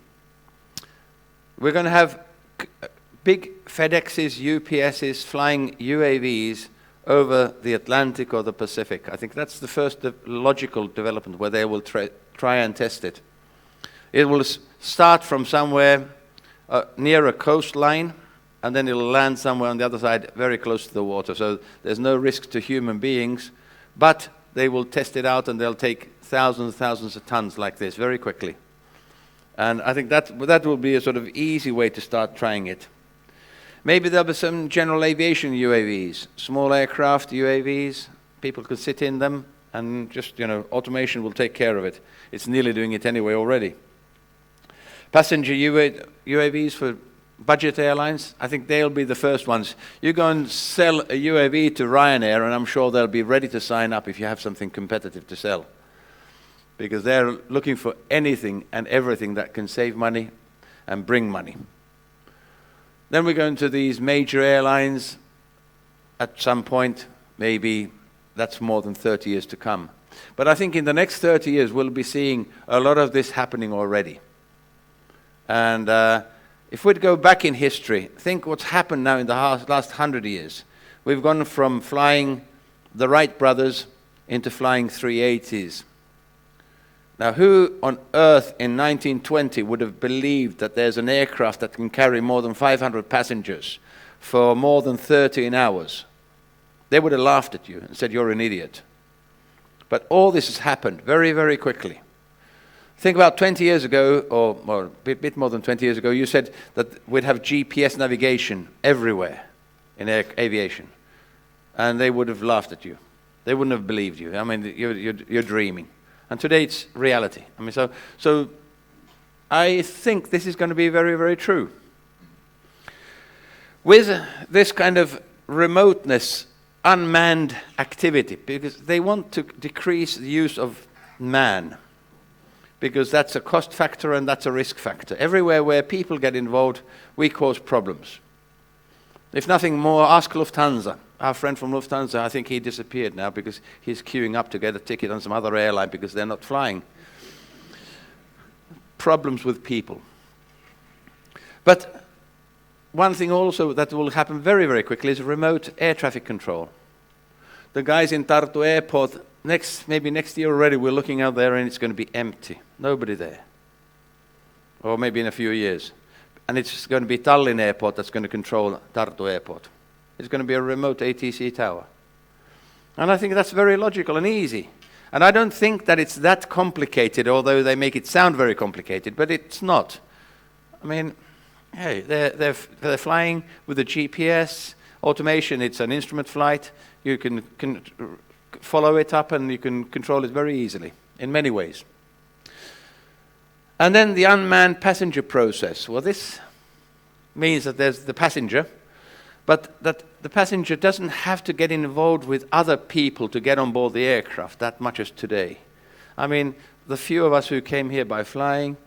We're going to have big FedExes, UPSs flying UAVs over the Atlantic or the Pacific. I think that's the first logical development where they will try and test it. It will start from somewhere near a coastline, and then it'll land somewhere on the other side very close to the water. So there's no risk to human beings, but they will test it out and they'll take thousands and thousands of tons like this very quickly. And I think that will be a sort of easy way to start trying it. Maybe there'll be some general aviation UAVs, small aircraft UAVs. People could sit in them and just, automation will take care of it. It's nearly doing it anyway already. Passenger UAVs for budget airlines, I think they'll be the first ones. You go and sell a UAV to Ryanair and I'm sure they'll be ready to sign up if you have something competitive to sell. Because they're looking for anything and everything that can save money and bring money. Then we go into these major airlines at some point, maybe that's more than 30 years to come. But I think in the next 30 years we'll be seeing a lot of this happening already. And if we'd go back in history, think what's happened now in the last 100 years. We've gone from flying the Wright brothers into flying 380s. Now, who on earth in 1920 would have believed that there's an aircraft that can carry more than 500 passengers for more than 13 hours? They would have laughed at you and said, you're an idiot. But all this has happened very, very quickly. Think about 20 years ago, or a bit more than 20 years ago, you said that we'd have GPS navigation everywhere in aviation. And they would have laughed at you. They wouldn't have believed you. I mean, you're dreaming. And today it's reality. I mean, so I think this is going to be very, very true. With this kind of remoteness, unmanned activity, because they want to decrease the use of man, because that's a cost factor and that's a risk factor. Everywhere where people get involved, we cause problems. If nothing more, ask Lufthansa. Our friend from Lufthansa, I think he disappeared now because he's queuing up to get a ticket on some other airline because they're not flying. Problems with people. But one thing also that will happen very, very quickly is remote air traffic control. The guys in Tartu Airport, maybe next year already, we're looking out there and it's going to be empty. Nobody there. Or maybe in a few years. And it's going to be Tallinn Airport that's going to control Tartu Airport. It's going to be a remote ATC tower. And I think that's very logical and easy. And I don't think that it's that complicated, although they make it sound very complicated, but it's not. I mean, hey, they're flying with the GPS, automation, it's an instrument flight. You can follow it up and you can control it very easily, in many ways. And then the unmanned passenger process. Well, this means that there's the passenger, but that the passenger doesn't have to get involved with other people to get on board the aircraft that much as today. I mean, the few of us who came here by flying,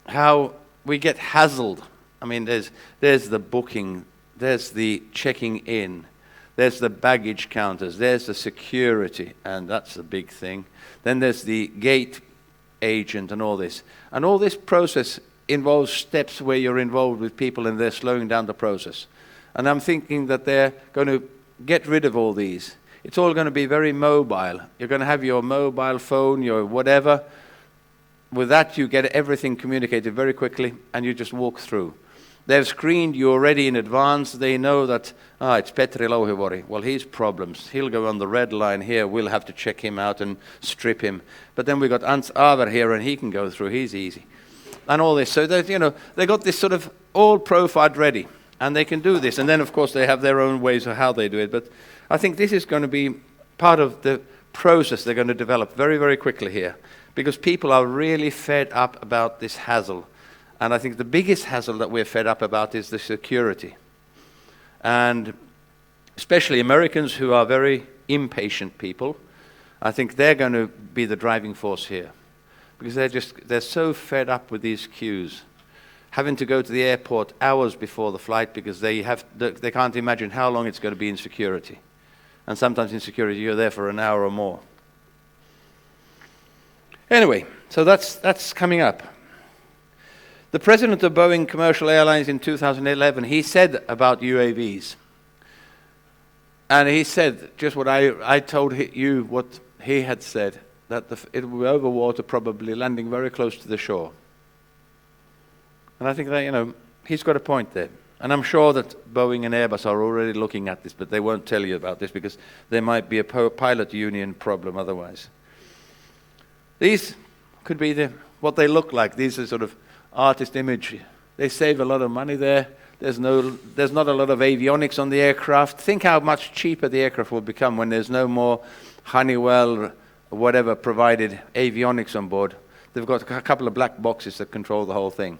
how we get hassled. I mean, there's the booking, there's the checking in, there's the baggage counters, there's the security, and that's the big thing. Then there's the gate agent and all this. And all this process involves steps where you're involved with people and they're slowing down the process. And I'm thinking that they're going to get rid of all these. It's all going to be very mobile. You're going to have your mobile phone, your whatever. With that, you get everything communicated very quickly, and you just walk through. They've screened you already in advance. They know that, it's Petri Louhivuori. Well, he's problems. He'll go on the red line here. We'll have to check him out and strip him. But then we've got Ans Aver here, and he can go through. He's easy. And all this. So, they got this sort of all profiled ready, and they can do this. And then, of course, they have their own ways of how they do it. But I think this is going to be part of the process they're going to develop very, very quickly here, because people are really fed up about this hassle. And I think the biggest hassle that we're fed up about is the security. And especially Americans, who are very impatient people, I think they're going to be the driving force here. Because they're so fed up with these queues. Having to go to the airport hours before the flight because they can't imagine how long it's going to be in security. And sometimes in security you're there for an hour or more. Anyway, so that's coming up. The president of Boeing Commercial Airlines in 2011, he said about UAVs. And he said just what I told you, what he had said, that it will be over water, probably landing very close to the shore. And I think that, he's got a point there. And I'm sure that Boeing and Airbus are already looking at this, but they won't tell you about this because there might be a pilot union problem otherwise. These could be what they look like. These are sort of artist image. They save a lot of money there. There's not a lot of avionics on the aircraft. Think how much cheaper the aircraft will become when there's no more Honeywell or whatever provided avionics on board. They've got a couple of black boxes that control the whole thing.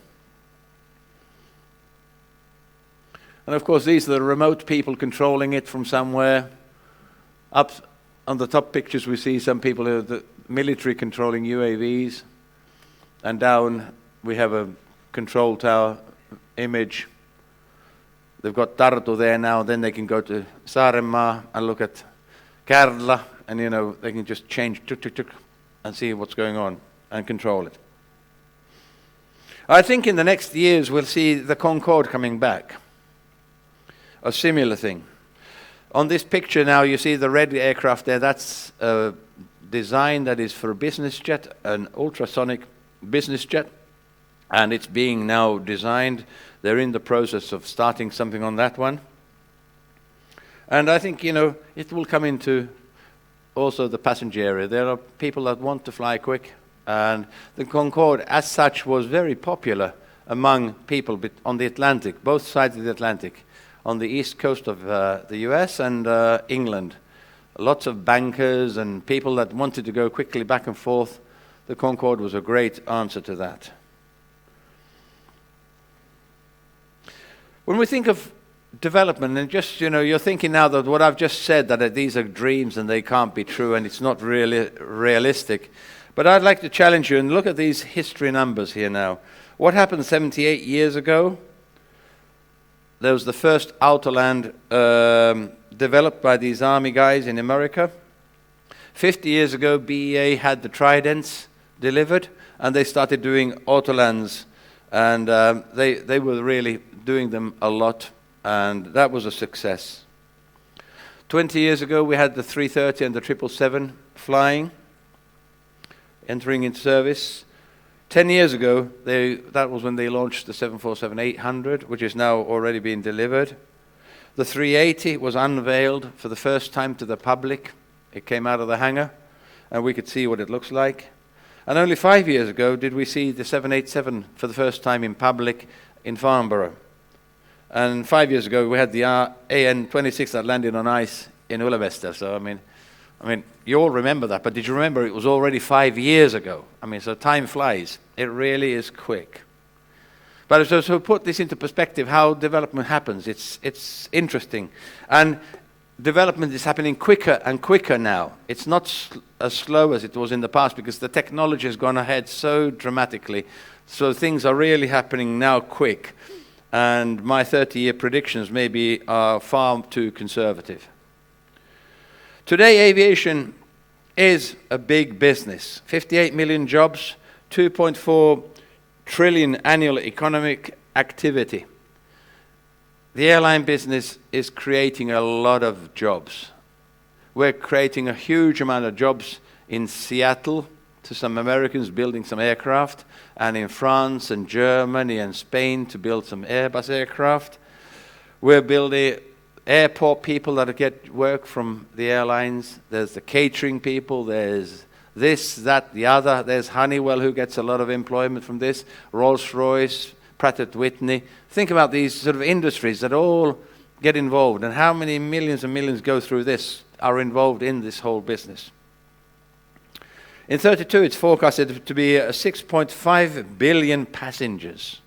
And of course, these are the remote people controlling it from somewhere. Up on the top pictures, we see some people, the military controlling UAVs. And down, we have a control tower image. They've got Tartu there now. Then they can go to Saaremaa and look at Kärla. And, they can just change and see what's going on and control it. I think in the next years, we'll see the Concorde coming back. A similar thing. On this picture now, you see the red aircraft there. That's a design that is for a business jet, an ultrasonic business jet. And it's being now designed. They're in the process of starting something on that one. And I think, it will come into also the passenger area. There are people that want to fly quick. And the Concorde, as such, was very popular among people on the Atlantic, both sides of the Atlantic. On the east coast of the US and England. Lots of bankers and people that wanted to go quickly back and forth. The Concorde was a great answer to that. When we think of development, and just, you're thinking now that what I've just said, that these are dreams and they can't be true and it's not really realistic. But I'd like to challenge you and look at these history numbers here now. What happened 78 years ago? There was the first Autoland developed by these army guys in America. 50 years ago, BEA had the Tridents delivered, and they started doing Autolands. And they were really doing them a lot, and that was a success. 20 years ago, we had the 330 and the 777 flying, entering into service. 10 years ago, that was when they launched the 747-800, which is now already being delivered. The 380 was unveiled for the first time to the public. It came out of the hangar, and we could see what it looks like. And only 5 years ago did we see the 787 for the first time in public in Farnborough. And 5 years ago, we had the AN-26 that landed on ice in Ullevester. So, I mean, you all remember that, but did you remember it was already 5 years ago? So time flies. It really is quick. But so put this into perspective, how development happens. It's interesting. And development is happening quicker and quicker now. It's not as slow as it was in the past because the technology has gone ahead so dramatically. So things are really happening now quick. And my 30-year predictions maybe are far too conservative. Today, aviation is a big business. 58 million jobs, 2.4 trillion annual economic activity. The airline business is creating a lot of jobs. We're creating a huge amount of jobs in Seattle to some Americans building some aircraft, and in France and Germany and Spain to build some Airbus aircraft. We're building airport people that get work from the airlines. There's the catering people, there's this, that, the other. There's Honeywell, who gets a lot of employment from this, Rolls-Royce, Pratt & Whitney. Think about these sort of industries that all get involved, and how many millions and millions go through this, are involved in this whole business. In 32, it's forecasted to be 6.5 billion passengers,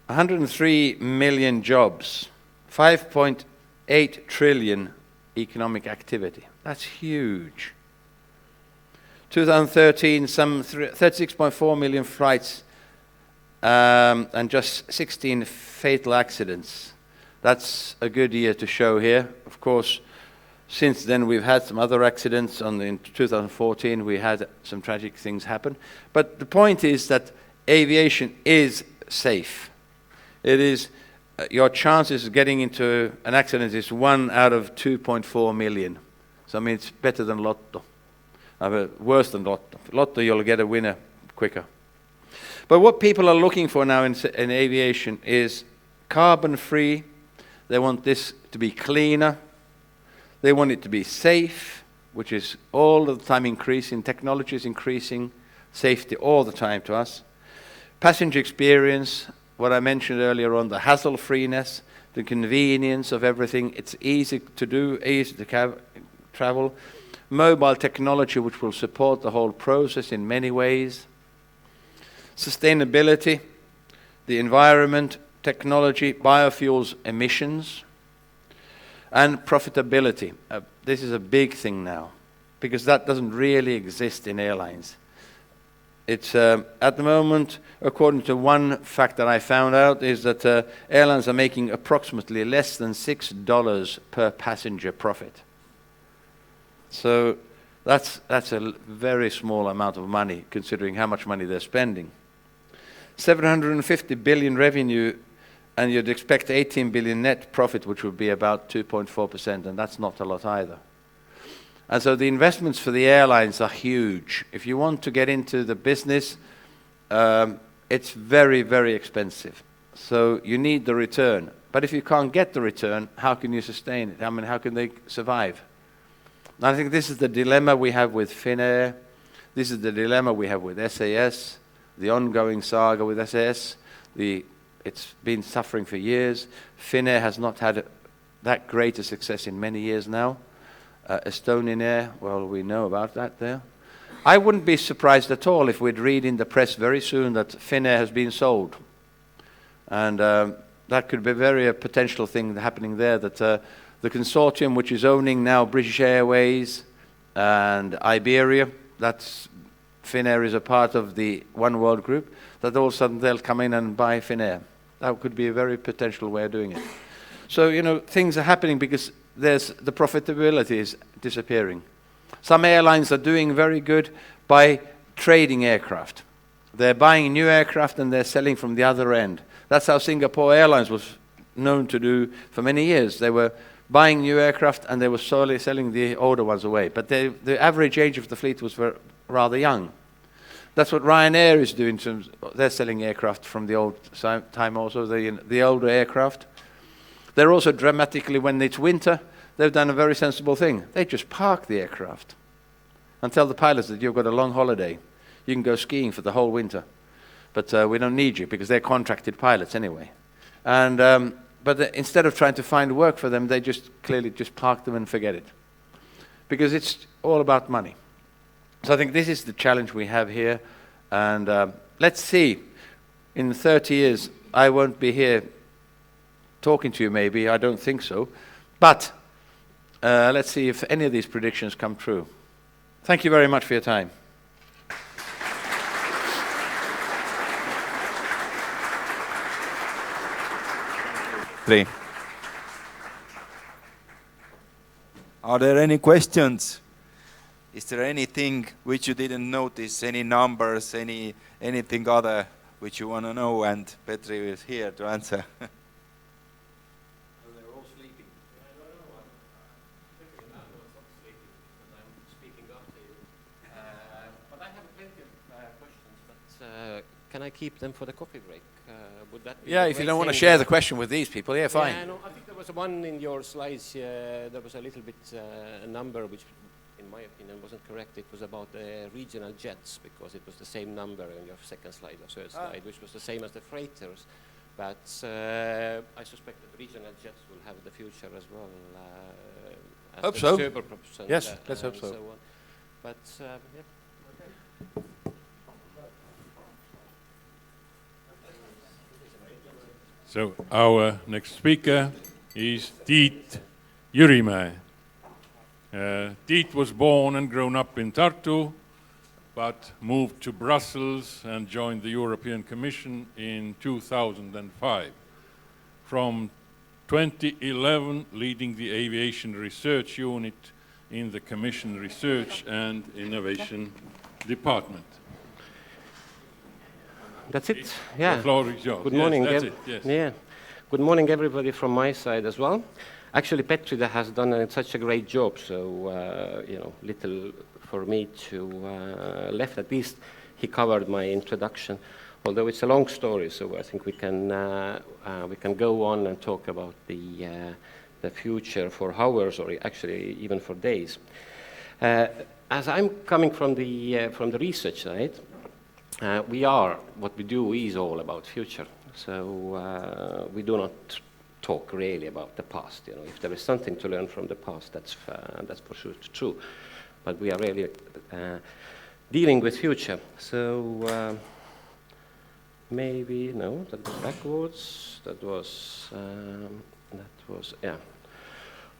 103 million jobs, 5.8 trillion economic activity. That's huge. 2013, some 36.4 million flights and just 16 fatal accidents. That's a good year to show here. Of course, since then we've had some other accidents. In 2014 we had some tragic things happen. But the point is that aviation is safe. It is, your chances of getting into an accident is 1 out of 2.4 million. So I mean, it's better than Lotto. Worse than Lotto. Lotto, you'll get a winner quicker. But what people are looking for now in aviation is carbon-free. They want this to be cleaner. They want it to be safe, which is all the time increasing. Technology is increasing. Safety all the time to us. Passenger experience, what I mentioned earlier on, the hassle-freeness, the convenience of everything. It's easy to do, easy to travel. Mobile technology, which will support the whole process in many ways. Sustainability, the environment, technology, biofuels, emissions, and profitability. This is a big thing now, because that doesn't really exist in airlines. It's at the moment, according to one fact that I found out, is that airlines are making approximately less than $6 per passenger profit. So that's a very small amount of money, considering how much money they're spending. 750 billion revenue, and you'd expect 18 billion net profit, which would be about 2.4%, and that's not a lot either. And so the investments for the airlines are huge. If you want to get into the business, it's very, very expensive. So you need the return. But if you can't get the return, how can you sustain it? I mean, how can they survive? And I think this is the dilemma we have with Finnair. This is the dilemma we have with SAS, the ongoing saga with SAS. It's been suffering for years. Finnair has not had that great a success in many years now. Estonian Air, well, we know about that there. I wouldn't be surprised at all if we'd read in the press very soon that Finnair has been sold. And that could be a potential thing happening there, that the consortium which is owning now British Airways and Iberia, that's Finnair is a part of the One World group, that all of a sudden they'll come in and buy Finnair. That could be a very potential way of doing it. So, you know, things are happening because the profitability is disappearing. Some airlines are doing very good by trading aircraft. They're buying new aircraft and they're selling from the other end. That's how Singapore Airlines was known to do for many years. They were buying new aircraft and they were solely selling the older ones away. But the average age of the fleet was rather young. That's what Ryanair is doing. They're selling aircraft from the old time also, the older aircraft. They're also dramatically, when it's winter, they've done a very sensible thing. They just park the aircraft and tell the pilots that you've got a long holiday. You can go skiing for the whole winter. But we don't need you, because they're contracted pilots anyway. And but instead of trying to find work for them, they just clearly just park them and forget it. Because it's all about money. So I think this is the challenge we have here. And let's see, in 30 years, I won't be here talking to you maybe, I don't think so. But let's see if any of these predictions come true. Thank you very much for your time. Petri. Are there any questions? Is there anything which you didn't notice, any numbers, anything other which you want to know? And Petri is here to answer. They're all sleeping. But I have plenty of questions, but can I keep them for the coffee break? Would that be Yeah, a if you great don't want to thing? share the question with these people, yeah, fine. Yeah, no, I think there was one in your slides, there was a little bit a number which, in my opinion, wasn't correct. It was about the regional jets, because it was the same number in your second slide or third slide, which was the same as the freighters. But I suspect that regional jets will have the future as well. As Hope the so. turboprops and, Yes, let's hope and so. on. But yeah. So our next speaker is Tiit Jürimäe. Tiit was born and grown up in Tartu, but moved to Brussels and joined the European Commission in 2005. From 2011, leading the Aviation Research Unit in the Commission Research and Innovation Department. That's it. Yeah. The floor is yours. Good Yes, morning. that's it, yes. Yeah. Good morning, everybody, from my side as well. Actually, Petri has done such a great job, so you know, little for me to left. At least he covered my introduction. Although it's a long story, so I think we can go on and talk about the future for hours, or actually even for days. As I'm coming from the research side, what we do is all about future. So we do not talk really about the past. You know, if there is something to learn from the past, that's for sure true. But we are really dealing with future. So maybe no, that was backwards. That was yeah.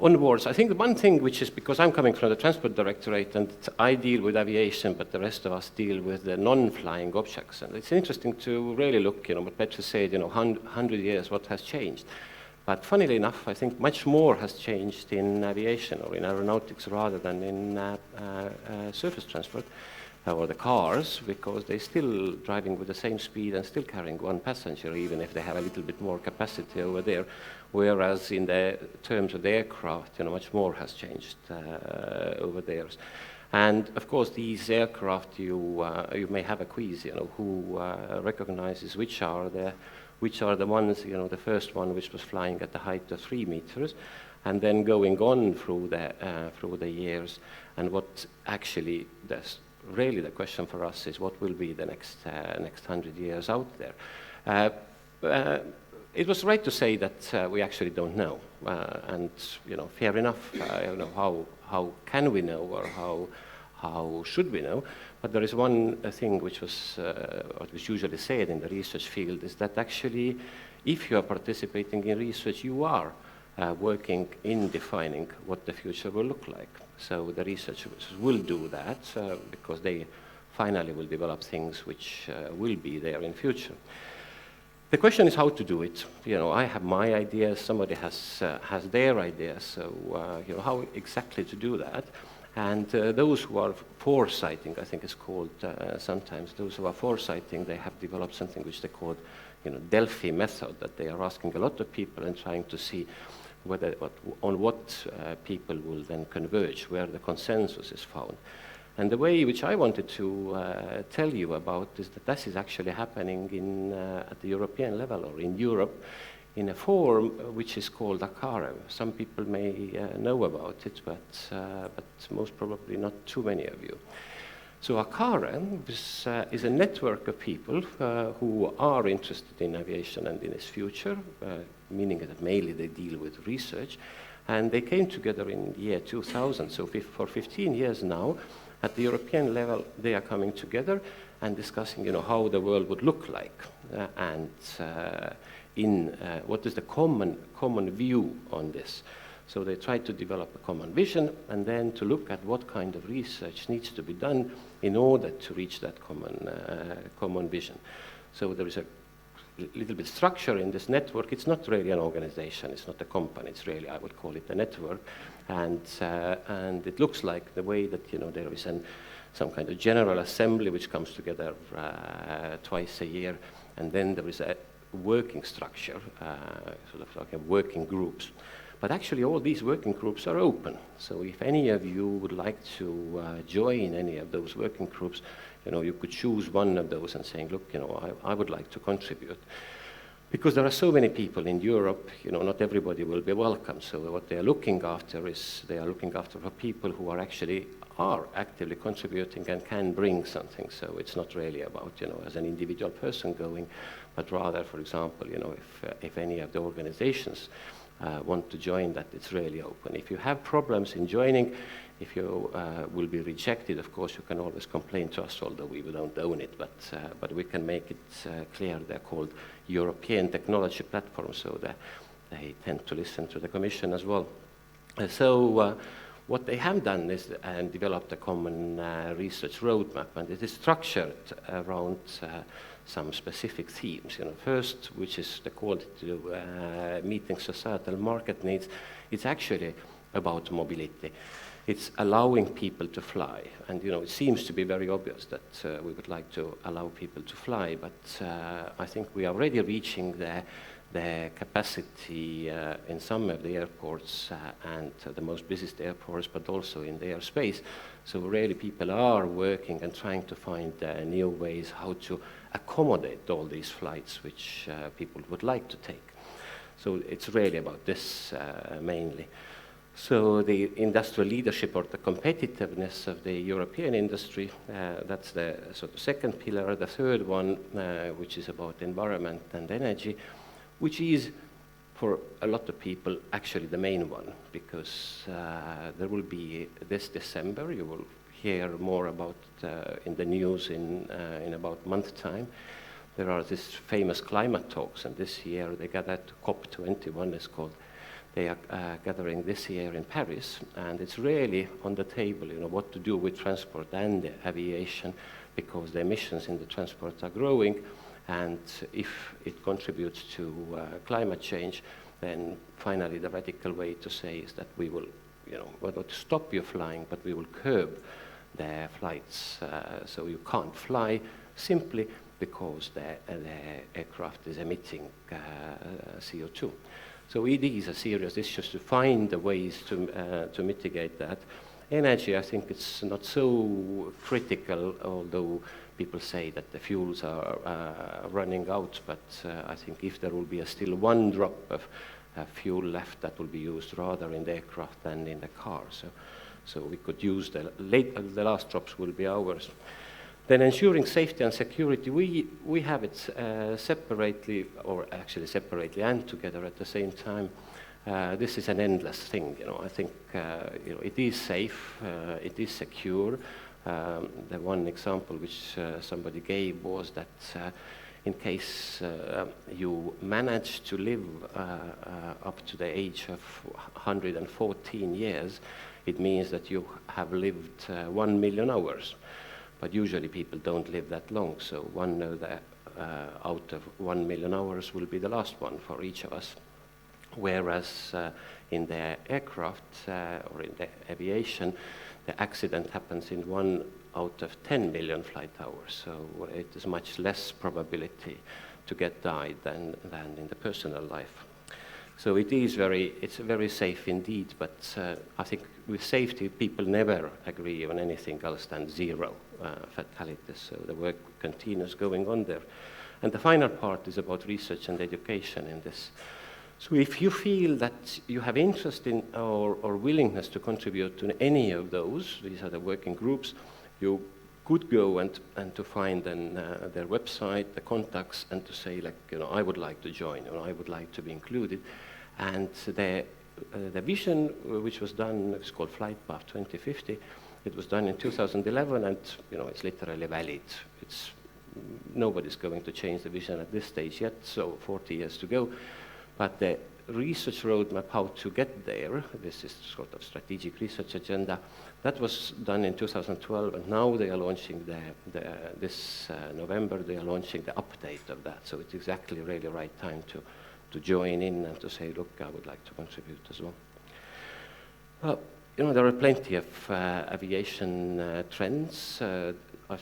Onwards, I think the one thing which is, because I'm coming from the Transport Directorate and I deal with aviation, but the rest of us deal with the non-flying objects. And it's interesting to really look, you know, what Petri said, you know, 100 years, what has changed. But funnily enough, I think much more has changed in aviation, or in aeronautics, rather than in surface transport, or the cars, because they're still driving with the same speed and still carrying one passenger, even if they have a little bit more capacity over there. Whereas in the terms of the aircraft, you know, much more has changed over there. And of course, these aircraft, you may have a quiz, you know, who recognizes which are the ones, you know, the first one which was flying at the height of 3 meters, and then going on through the years, and what actually really the question for us is what will be the next 100 years out there. It was right to say that we actually don't know, and you know, fair enough. You know, how can we know, or how should we know? But there is one thing which was what was usually said in the research field, is that actually, if you are participating in research, you are working in defining what the future will look like. So the researchers will do that because they finally will develop things which will be there in future. The question is how to do it. You know, I have my ideas, somebody has their ideas, so you know, how exactly to do that. And those who are foresighting, I think it's called sometimes, those who are foresighting, they have developed something which they call, you know, Delphi method, that they are asking a lot of people and trying to see on what people will then converge, where the consensus is found. And the way which I wanted to tell you about is that this is actually happening at the European level, or in Europe, in a form which is called ACARE. Some people may know about it, but most probably not too many of you. So ACARE is a network of people who are interested in aviation and in its future, meaning that mainly they deal with research. And they came together in the year 2000, so for 15 years now, at the European level, they are coming together and discussing, you know, how the world would look like, and what is the common view on this. So they try to develop a common vision, and then to look at what kind of research needs to be done in order to reach that common vision. So there is a little bit structure in this network. It's not really an organization, it's not a company, it's really, I would call it a network. And it looks like the way that, you know, there is some kind of general assembly which comes together twice a year, and then there is a working structure, sort of like a working groups. But actually all these working groups are open. So if any of you would like to join any of those working groups, you know, you could choose one of those and saying, look, you know, I would like to contribute. Because there are so many people in Europe, you know, not everybody will be welcome. So what they are looking after is they are looking after for people who are actively contributing and can bring something. So it's not really about, you know, as an individual person going, but rather, for example, you know, if any of the organizations want to join that, it's really open. If you have problems in joining, if you will be rejected, of course, you can always complain to us, although we don't own it, but we can make it clear. They're called European Technology Platforms, so they tend to listen to the Commission as well. So what they have done is developed a common research roadmap, and it is structured around some specific themes. You know, first, which is the call to meeting societal market needs, it's actually about mobility. It's allowing people to fly, and you know, it seems to be very obvious that we would like to allow people to fly, but I think we are already reaching the capacity in some of the airports and the most busiest airports, but also in the airspace. So really people are working and trying to find new ways how to accommodate all these flights which people would like to take. So it's really about this mainly. So the industrial leadership or the competitiveness of the European industry, that's the sort of second pillar. The third one, which is about environment and energy, which is for a lot of people actually the main one, because there will be this December, you will hear more about in the news in about a month's time. There are these famous climate talks, and this year they gathered, COP21 is called. They are gathering this year in Paris, and it's really on the table, you know, what to do with transport and aviation, because the emissions in the transport are growing, and if it contributes to climate change, then finally the radical way to say is that we will, you know, not stop you flying, but we will curb the flights, so you can't fly simply because the aircraft is emitting CO2. So it is a serious issue to find the ways to mitigate that. Energy, I think it's not so critical, although people say that the fuels are running out, but I think if there will be still one drop of fuel left, that will be used rather in the aircraft than in the car. So we could use the last drops will be ours. Then ensuring safety and security, we have it separately, or actually separately and together at the same time. This is an endless thing, you know. I think you know, it is safe, it is secure. The one example which somebody gave was that in case you manage to live up to the age of 114 years, it means that you have lived 1 million hours. But usually people don't live that long, so one of the out of 1 million hours will be the last one for each of us. Whereas in the aircraft or in the aviation, the accident happens in 1 out of 10 million flight hours, so it is much less probability to get died than in the personal life. So it's very safe indeed, but I think with safety people never agree on anything else than zero fatalities, so the work continues going on there. And the final part is about research and education in this. So if you feel that you have interest in or willingness to contribute to any of those, these are the working groups, you could go and to find their website, the contacts, and to say, like, you know, I would like to join, or I would like to be included. And the vision which was done, it's called Flight Path 2050, it was done in 2011, and you know, it's literally valid. Nobody's going to change the vision at this stage yet, so 40 years to go. But the research roadmap, how to get there, this is sort of strategic research agenda, that was done in 2012, and now they are launching this November, they are launching the update of that. So it's exactly really right time to join in and to say, look, I would like to contribute as well. Well, you know, there are plenty of aviation trends. I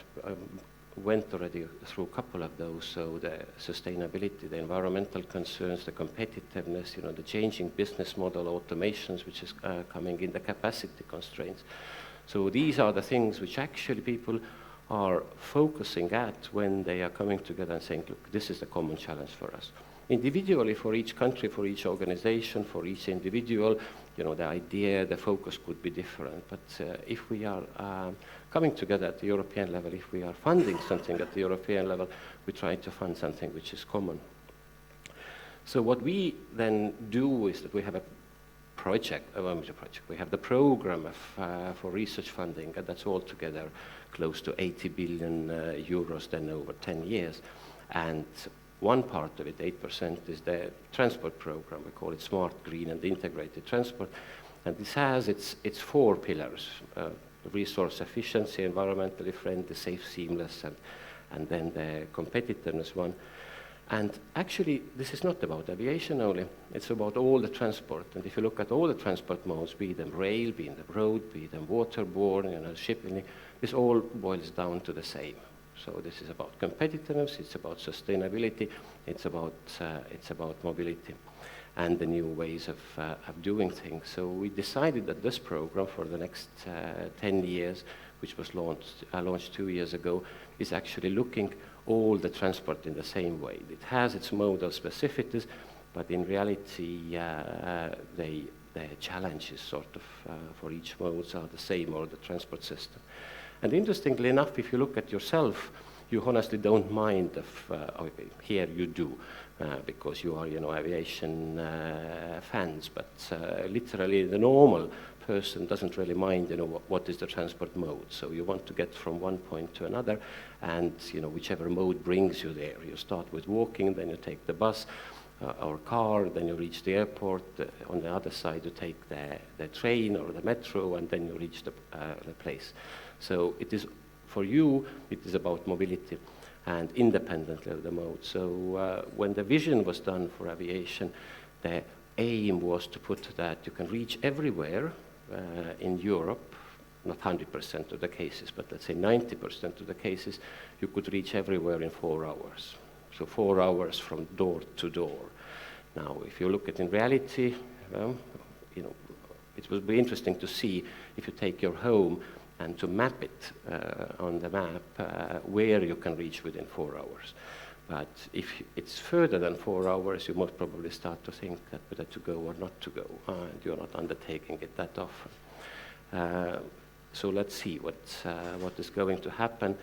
went already through a couple of those, so the sustainability, the environmental concerns, the competitiveness, you know, the changing business model, automations, which is coming in, the capacity constraints. So these are the things which actually people are focusing at when they are coming together and saying, look, this is the common challenge for us. Individually, for each country, for each organization, for each individual, you know, the idea, the focus could be different. But if we are coming together at the European level, if we are funding something at the European level, we try to fund something which is common. So what we then do is that we have a project, we have the program of, for research funding, and that's altogether close to 80 billion euros then over 10 years. And one part of it, 8%, is the transport program. We call it Smart, Green and Integrated Transport. And this has its 4 pillars, resource efficiency, environmentally friendly, safe, seamless, and then the competitiveness one. And actually, this is not about aviation only. It's about all the transport. And if you look at all the transport modes, be them rail, be them road, be them waterborne, you know, shipping, this all boils down to the same. So this is about competitiveness, it's about sustainability, it's about mobility and the new ways of doing things. So we decided that this program for the next 10 years, which was launched 2 years ago, is actually looking all the transport in the same way. It has its modal specificities, but in reality, the challenges sort of for each modes are the same, or the transport system. And interestingly enough, if you look at yourself, you honestly don't mind if, okay, here you do, because you are, you know, aviation fans, but literally the normal person doesn't really mind, you know, what is the transport mode. So you want to get from one point to another, and, you know, whichever mode brings you there. You start with walking, then you take the bus or car, then you reach the airport. On the other side, you take the train or the metro, and then you reach the place. So it is, for you, it is about mobility and independently of the mode. So when the vision was done for aviation, the aim was to put that you can reach everywhere in Europe, not 100% of the cases, but let's say 90% of the cases, you could reach everywhere in 4 hours. So 4 hours from door to door. Now, if you look at in reality, you know, it will be interesting to see if you take your home and to map it on the map where you can reach within 4 hours. But if it's further than 4 hours, you most probably start to think that whether to go or not to go, and you're not undertaking it that often. So let's see what is going to happen.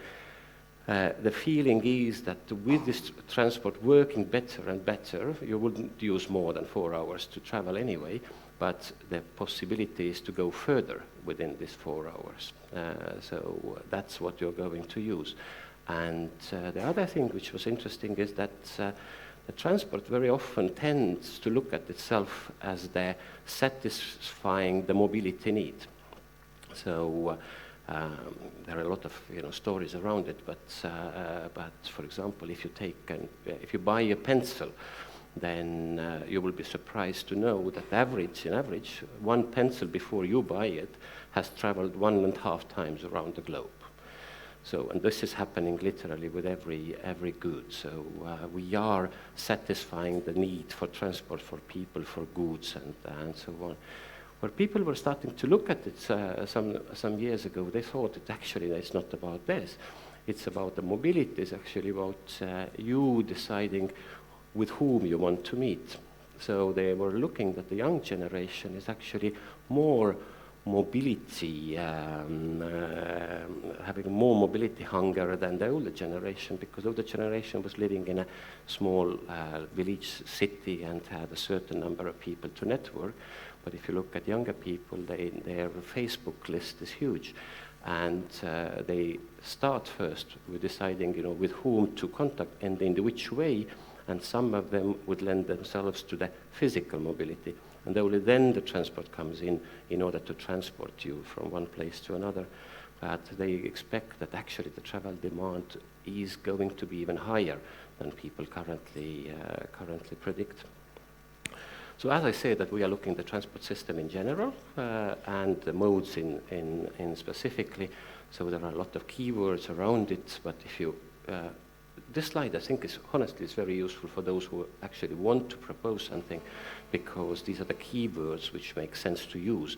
The feeling is that with this transport working better and better, you wouldn't use more than 4 hours to travel anyway, but the possibility is to go further within these 4 hours. So that's what you're going to use. And the other thing which was interesting is that the transport very often tends to look at itself as the satisfying the mobility need. So there are a lot of, you know, stories around it, but for example, if you buy a pencil, then you will be surprised to know that in average, one pencil before you buy it has traveled 1.5 times around the globe. So, and this is happening literally with every good. So we are satisfying the need for transport for people, for goods, and so on. Where people were starting to look at it some years ago, they thought it actually it's not about this. It's about the mobility. It's actually about you deciding with whom you want to meet. So they were looking that the young generation is actually more mobility, having more mobility hunger than the older generation, because the older generation was living in a small village city and had a certain number of people to network. But if you look at younger people, their Facebook list is huge. And they start first with deciding, you know, with whom to contact and in which way, and some of them would lend themselves to the physical mobility. And only then the transport comes in order to transport you from one place to another. But they expect that actually the travel demand is going to be even higher than people currently predict. So as I say, that we are looking at the transport system in general and the modes in specifically. So there are a lot of keywords around it, but if you this slide, I think, is honestly is very useful for those who actually want to propose something, because these are the keywords which make sense to use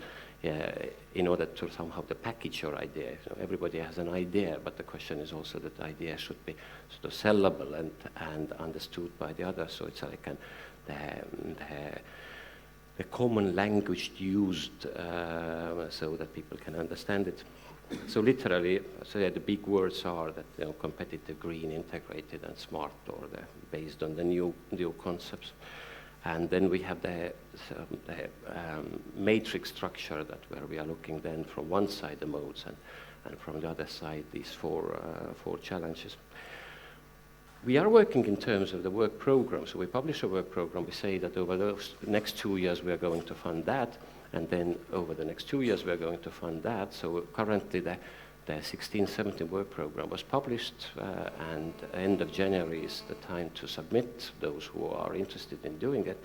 in order to somehow to package your idea. You know, everybody has an idea, but the question is also that the idea should be sort of sellable and understood by the others. So it's like the common language used so that people can understand it. So literally, so yeah, the big words are that, you know, competitive, green, integrated, and smart, or based on the new concepts. And then we have the matrix structure, that where we are looking then from one side the modes, and from the other side these four challenges. We are working in terms of the work program. So we publish a work program. We say that over the next 2 years we are going to fund that, and then over the next 2 years we are going to fund that. So currently the 16-17 work program was published, and end of January is the time to submit those who are interested in doing it.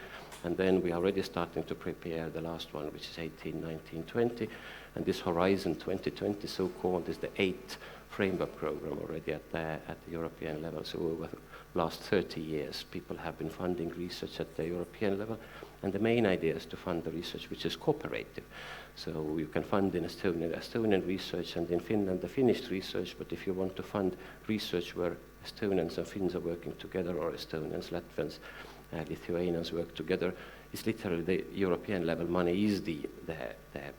And then we are already starting to prepare the last one, which is 18, 19, 20. And this Horizon 2020, so-called, is the 8th framework program already at the European level. So over the last 30 years, people have been funding research at the European level. And the main idea is to fund the research which is cooperative. So you can fund in Estonian research, and in Finland the Finnish research, but if you want to fund research where Estonians and Finns are working together, or Estonians, Latvians, Lithuanians work together, it's literally the European level money is the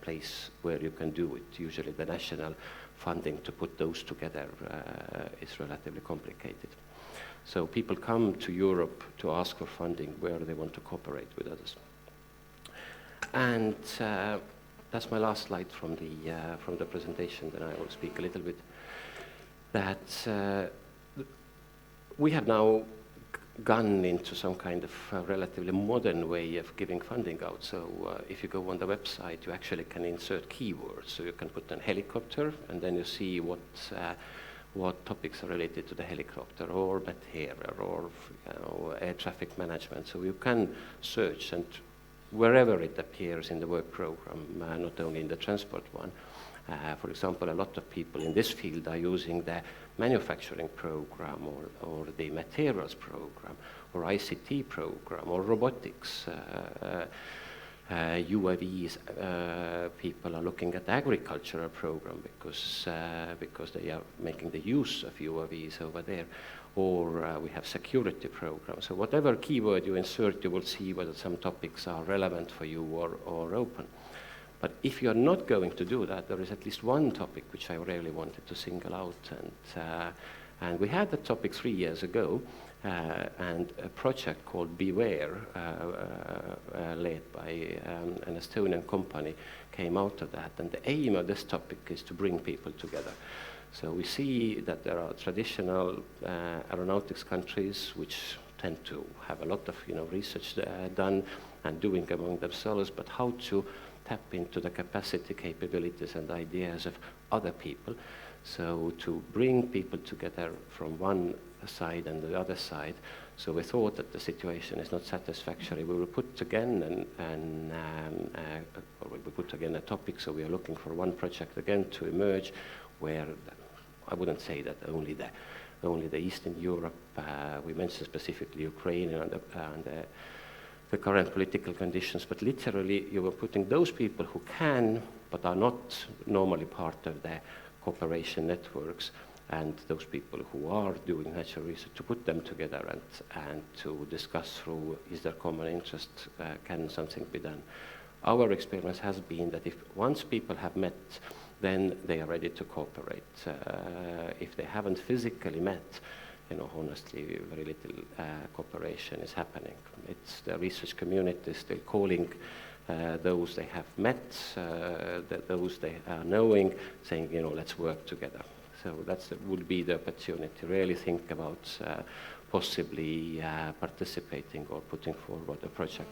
place where you can do it. Usually the national funding to put those together is relatively complicated. So people come to Europe to ask for funding where they want to cooperate with others. And that's my last slide from the presentation. Then I will speak a little bit. That we have now gone into some kind of relatively modern way of giving funding out. So if you go on the website, you actually can insert keywords. So you can put an helicopter, and then you see what topics are related to the helicopter, or material, or air traffic management. So you can search, and wherever it appears in the work program, not only in the transport one. For example, a lot of people in this field are using the manufacturing program, or the materials program, or ICT program, or robotics. UAVs, people are looking at the agricultural program because they are making the use of UAVs over there. Or we have security programs. So whatever keyword you insert, you will see whether some topics are relevant for you or open. But if you're not going to do that, there is at least one topic which I really wanted to single out. And we had the topic 3 years ago, and a project called Beware, led by an Estonian company, came out of that. And the aim of this topic is to bring people together. So we see that there are traditional aeronautics countries which tend to have a lot of research done and doing among themselves, but how to tap into the capacity, capabilities, and ideas of other people. So to bring people together from one side and the other side. So we thought that the situation is not satisfactory. We will put again a topic. So we are looking for one project again to emerge, where I wouldn't say that only the Eastern Europe. We mentioned specifically Ukraine and the current political conditions, but literally you were putting those people who can but are not normally part of the cooperation networks, and those people who are doing natural research, to put them together and to discuss through, is there common interest, can something be done. Our experience has been that if once people have met, then they are ready to cooperate. If they haven't physically met, honestly, very little cooperation is happening. It's the research community still calling those they have met, those they are knowing, saying, let's work together. So that would be the opportunity. Really think about possibly participating or putting forward a project.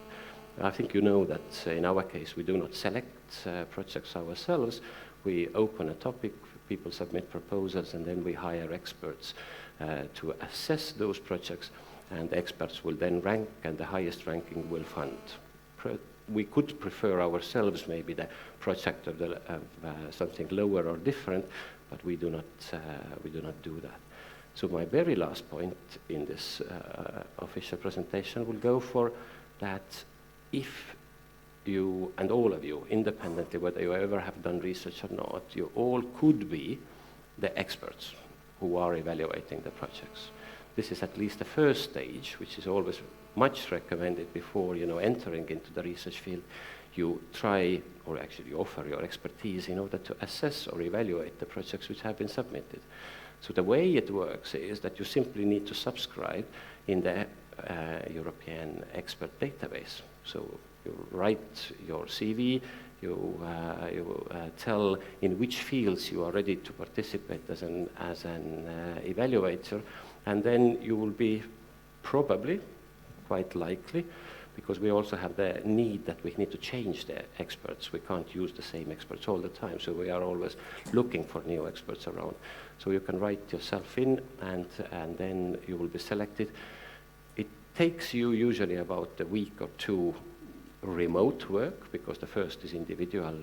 I think you know that in our case we do not select projects ourselves. We open a topic, people submit proposals, and then we hire experts to assess those projects, and the experts will then rank, and the highest ranking will fund. We could prefer ourselves maybe the project of something lower or different, but we do not do that. So my very last point in this official presentation will go for that if you, and all of you, independently, whether you ever have done research or not, you all could be the experts who are evaluating the projects. This is at least the first stage, which is always much recommended before, entering into the research field. You try, or actually you offer your expertise in order to assess or evaluate the projects which have been submitted. So the way it works is that you simply need to subscribe in the European expert database. So you write your CV, you tell in which fields you are ready to participate as an evaluator, and then you will be probably, quite likely, because we also have the need that we need to change the experts. We can't use the same experts all the time, so we are always looking for new experts around. So you can write yourself in, and then you will be selected. It takes you usually about a week or two remote work, because the first is individual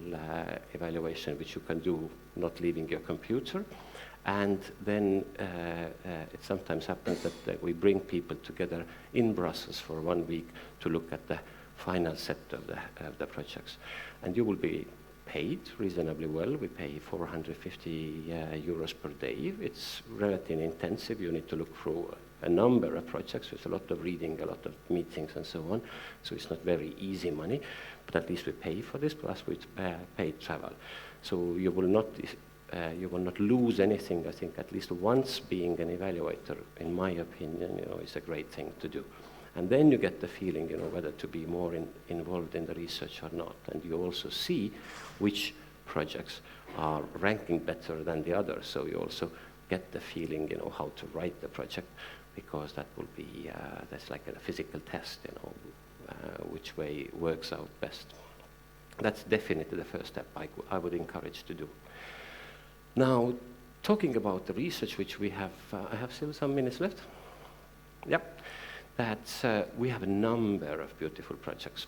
evaluation, which you can do not leaving your computer. And then it sometimes happens that we bring people together in Brussels for 1 week to look at the final set of the projects. And you will be paid reasonably well. We pay 450 euros per day. It's relatively intensive. You need to look through a number of projects. There's a lot of reading, a lot of meetings, and so on. So it's not very easy money, but at least we pay for this, plus we pay travel. So you will not lose anything. I think at least once being an evaluator, in my opinion, is a great thing to do. And then you get the feeling, whether to be more involved in the research or not. And you also see which projects are ranking better than the others. So you also get the feeling, how to write the project, because that will be, that's like a physical test, which way works out best. That's definitely the first step I would encourage to do. Now, talking about the research which we have, I have still some minutes left. Yep. That we have a number of beautiful projects.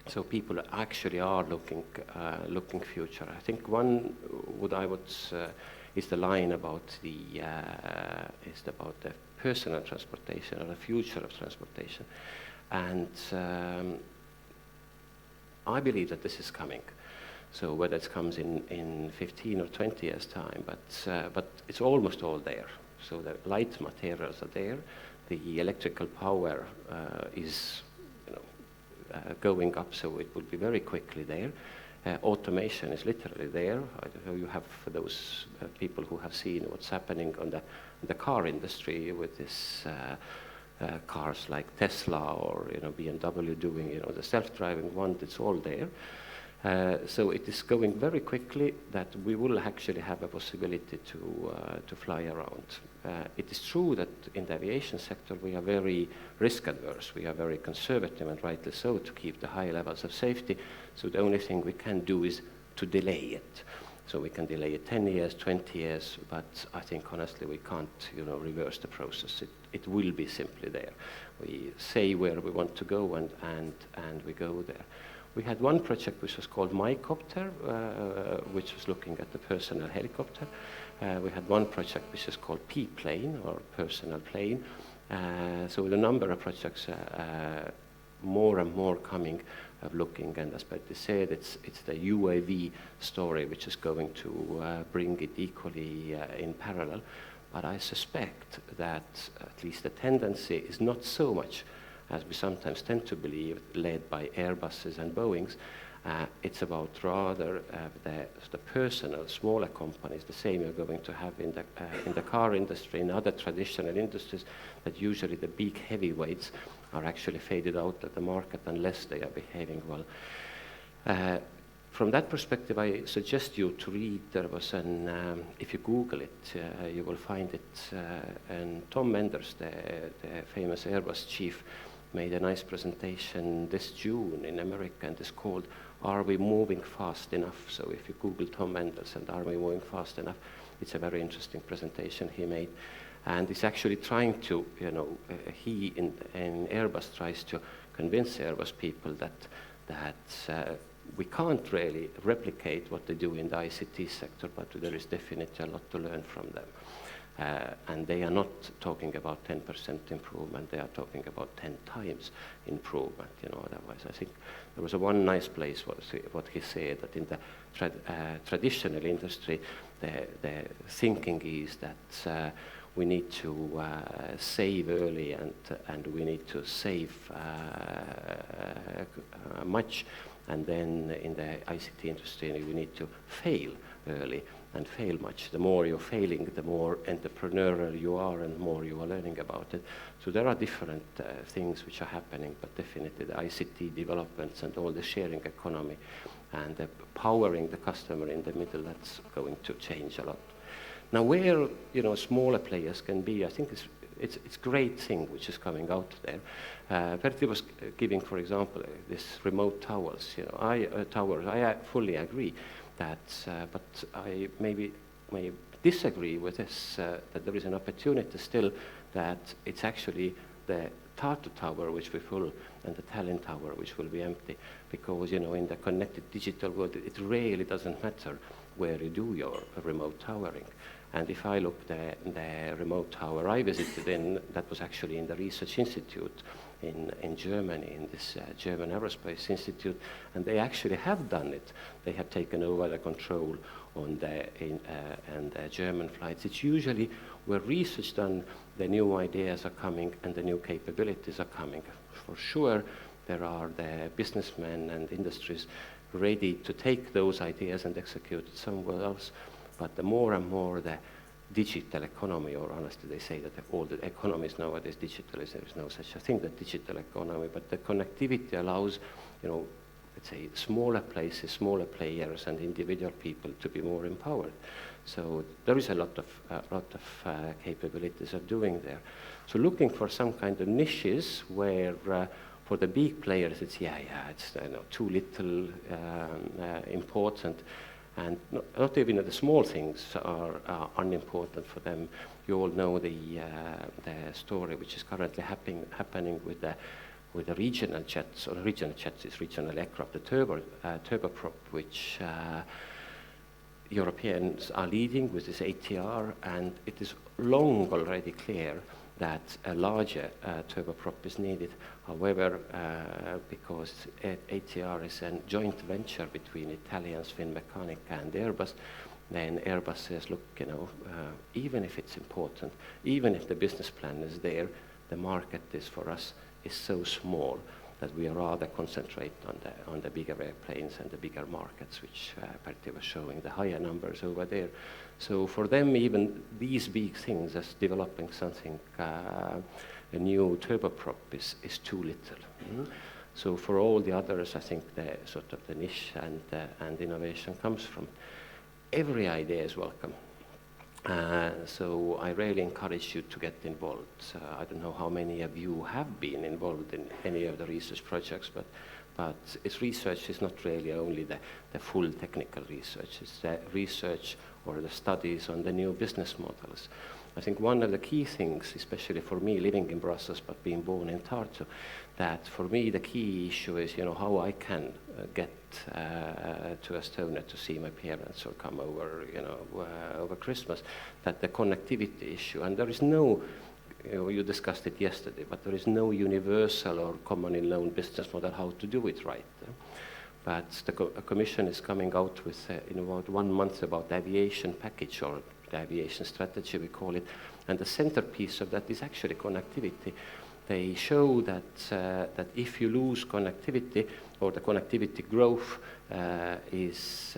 So people actually are looking future. I think one is the line about the personal transportation, or the future of transportation, and I believe that this is coming. So whether it comes in 15 or 20 years' time, but it's almost all there. So the light materials are there. The electrical power is going up, so it will be very quickly there. Automation is literally there. I don't know, you have, for those people who have seen what's happening on the car industry with this cars like Tesla or BMW doing the self-driving one. It's all there. So it is going very quickly that we will actually have a possibility to fly around. It is true that in the aviation sector we are very risk adverse. We are very conservative, and rightly so, to keep the high levels of safety. So the only thing we can do is to delay it. So we can delay it 10 years, 20 years, but I think honestly we can't reverse the process. It will be simply there. We say where we want to go, and we go there. We had one project which was called MyCopter, which was looking at the personal helicopter. We had one project which is called P-plane, or personal plane. So with a number of projects, more and more coming of looking, and as Petri said, it's the UAV story which is going to bring it equally in parallel. But I suspect that at least the tendency is not so much, as we sometimes tend to believe, led by Airbuses and Boeings. It's about rather the personal, smaller companies, the same you're going to have in the car industry, in other traditional industries, that usually the big heavyweights are actually faded out of the market unless they are behaving well. from that perspective, I suggest you to read, there was an, if you Google it, you will find it, and Tom Enders, the famous Airbus chief, made a nice presentation this June in America, and it's called Are We Moving Fast Enough? So if you Google Tom Enders and Are We Moving Fast Enough, it's a very interesting presentation he made. And he's actually trying to, he in Airbus tries to convince Airbus people that we can't really replicate what they do in the ICT sector, but there is definitely a lot to learn from them. And they are not talking about 10% improvement, they are talking about 10 times improvement, otherwise I think there was one nice place what he said, that in the traditional industry, the thinking is that we need to save early and we need to save much, and then in the ICT industry we need to fail early and fail much. The more you're failing, the more entrepreneurial you are and more you are learning about it. So there are different things which are happening, but definitely the ICT developments and all the sharing economy and the powering the customer in the middle, that's going to change a lot. Now where smaller players can be, I think it's great thing which is coming out there. Petri was giving, for example, this remote towers. Towers. I fully agree that, but I maybe may disagree with this. That there is an opportunity still that it's actually the Tartu Tower which we fill and the Tallinn Tower which will be empty, because in the connected digital world it really doesn't matter where you do your remote towering. And if I look the remote tower I visited in, that was actually in the research institute in Germany, in this German Aerospace Institute, and they actually have done it. They have taken over the control on the German flights. It's usually where research done, the new ideas are coming and the new capabilities are coming. For sure, there are the businessmen and industries ready to take those ideas and execute it somewhere else. But the more and more the digital economy, or honestly they say that all the economies nowadays digital, there is no such a thing, the digital economy, but the connectivity allows, let's say, smaller places, smaller players and individual people to be more empowered. So there is a lot of capabilities of doing there. So looking for some kind of niches where for the big players it's it's too little important. And not even the small things are unimportant for them. You all know the story which is currently happening with the regional jets, or regional jets is regional aircraft, the turboprop, which Europeans are leading with this ATR, and it is long already clear that a larger turboprop is needed. However, because ATR is a joint venture between Italians, Finmeccanica and Airbus, then Airbus says, look, even if it's important, even if the business plan is there, the market is for us is so small that we rather concentrate on the bigger airplanes and the bigger markets, which Petri was showing, the higher numbers over there. So for them, even these big things as developing something, a new turboprop is too little. So for all the others, I think the sort of the niche and innovation comes from. Every idea is welcome. So I really encourage you to get involved. I don't know how many of you have been involved in any of the research projects, but its research is not really only the full technical research. It's the research or the studies on the new business models. I think one of the key things, especially for me living in Brussels but being born in Tartu, that for me the key issue is how I can get to Estonia to see my parents or come over over Christmas, that the connectivity issue, and there is no, you discussed it yesterday, but there is no universal or commonly known business model how to do it right. But the Commission is coming out with in about 1 month about the aviation package, or the aviation strategy we call it, and the centerpiece of that is actually connectivity. They show that if you lose connectivity, or the connectivity growth is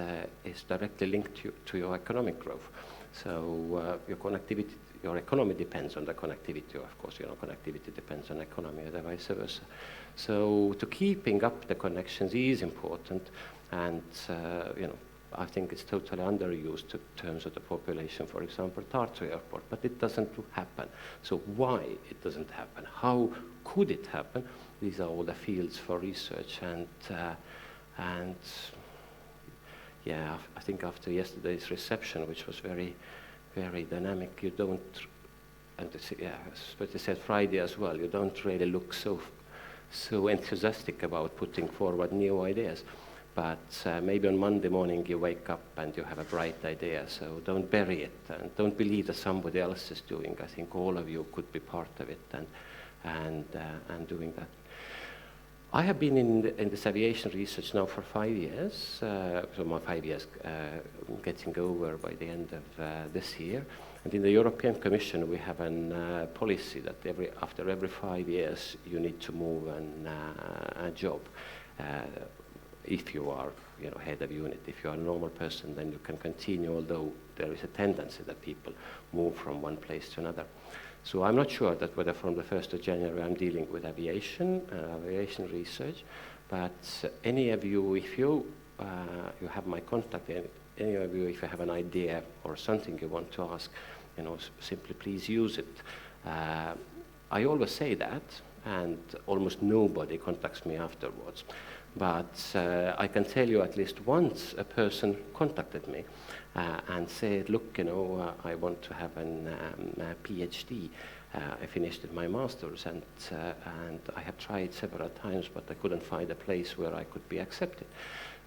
directly linked to your economic growth. So your connectivity your economy depends on the connectivity, of course, connectivity depends on economy and vice versa. So to keeping up the connections is important, and I think it's totally underused in terms of the population, for example, Tartu Airport, but it doesn't happen. So why it doesn't happen? How could it happen? These are all the fields for research, and yeah, I think after yesterday's reception, which was very, very dynamic, you don't, and but they said Friday as well, you don't really look so enthusiastic about putting forward new ideas. But maybe on Monday morning you wake up and you have a bright idea, so don't bury it and don't believe that somebody else is doing. I think all of you could be part of it and doing that. I have been in this aviation research now for 5 years, so my 5 years getting over by the end of this year. And in the European Commission we have a policy that after every 5 years you need to move a job. If you are head of unit, if you are a normal person, then you can continue, although there is a tendency that people move from one place to another. So I'm not sure that whether from the 1st of January I'm dealing with aviation research, but any of you, if you have my contact, any of you, if you have an idea or something you want to ask, simply please use it. I always say that, and almost nobody contacts me afterwards. But I can tell you at least once a person contacted me and said, look, I want to have a PhD. I finished my master's and I have tried several times, but I couldn't find a place where I could be accepted.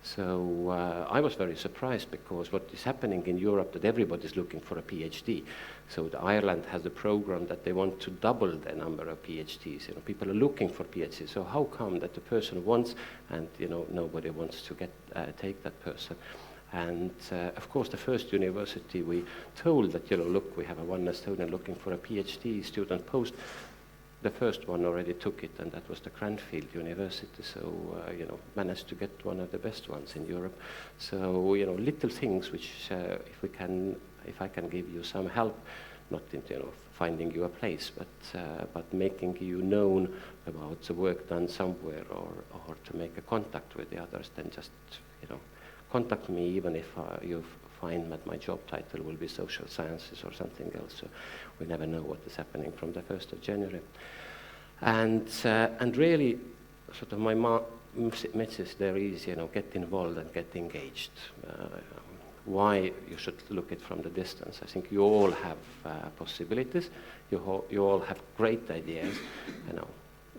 So I was very surprised, because what is happening in Europe, that everybody's looking for a PhD. So Ireland has a program that they want to double the number of PhDs. People are looking for PhDs. So how come that the person wants, and nobody wants to take that person? And of course, the first university we told that look, we have one Estonian looking for a PhD student post. The first one already took it, and that was the Cranfield University. So managed to get one of the best ones in Europe. So little things which if I can give you some help, not in finding you a place, but making you known about the work done somewhere, or to make a contact with the others, then just contact me, even if you find that my job title will be social sciences or something else. So we never know what is happening from the 1st of January. And really, sort of my message there is, get involved and get engaged. Why you should look at it from the distance. I think you all have possibilities. You all have great ideas.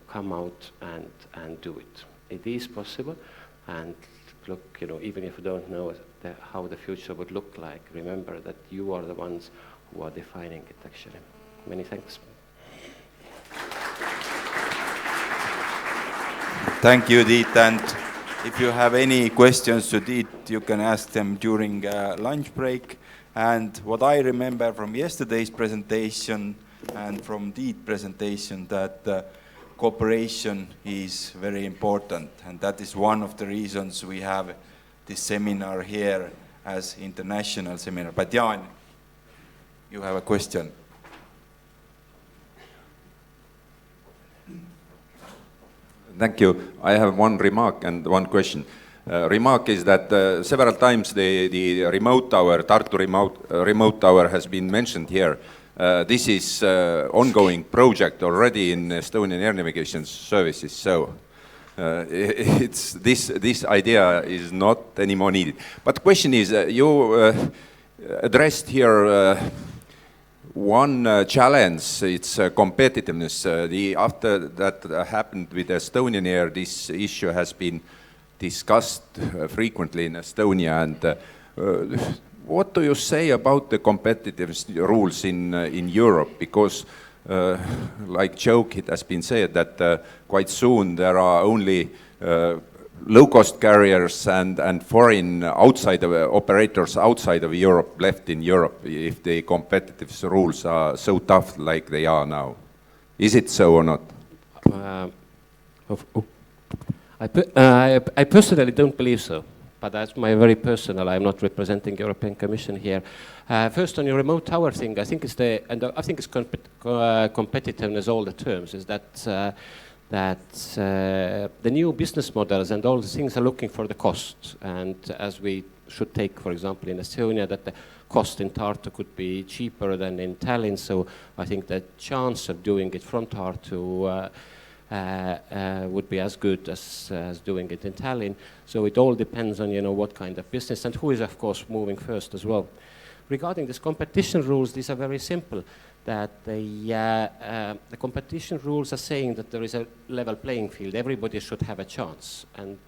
Come out and do it. It is possible. And look, even if you don't know how the future would look like, remember that you are the ones who are defining it, actually. Many thanks. Thank you, Tiit. And if you have any questions to Tiit, you can ask them during lunch break. And what I remember from yesterday's presentation and from Tiit's presentation, that cooperation is very important, and that is one of the reasons we have this seminar here as international seminar. But Jaan, you have a question. Thank you. I have one remark and one question. Remark is that several times the remote tower, Tartu remote tower, has been mentioned here. This is ongoing project already in Estonian Air Navigation Services, so it's this idea is not anymore needed. But the question is, you addressed here one challenge, it's competitiveness. After that happened with Estonian Air, this issue has been discussed frequently in Estonia. And what do you say about the competitiveness rules in Europe? Because, like joke, it has been said that quite soon there are only low-cost carriers and foreign operators outside of Europe left in Europe, if the competitive rules are so tough like they are now. Is it so or not? I personally don't believe so, but that's my very personal. I'm not representing European Commission here. First, on your remote tower thing, I think it's competitiveness all the terms. Is that the new business models and all the things are looking for the cost, and as we should take, for example, in Estonia, that the cost in Tartu could be cheaper than in Tallinn. So I think the chance of doing it from Tartu would be as good as doing it in Tallinn. So it all depends on, what kind of business and who is, of course, moving first as well. Regarding these competition rules, these are very simple. That the competition rules are saying that there is a level playing field. Everybody should have a chance. And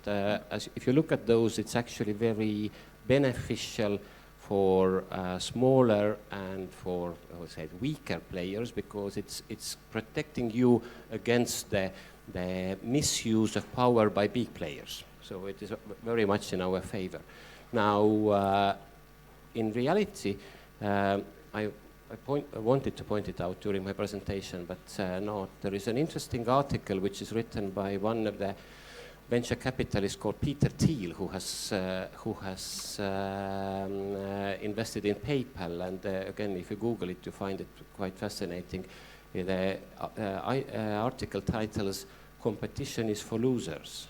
if you look at those, it's actually very beneficial for smaller and for, I would say, weaker players, because it's protecting you against the misuse of power by big players. So it is very much in our favor. Now, in reality, I wanted to point it out during my presentation, but no, there is an interesting article which is written by one of the venture capitalists called Petri, who has invested in PayPal. And again, if you Google it, you find it quite fascinating. The article titles "Competition is for Losers."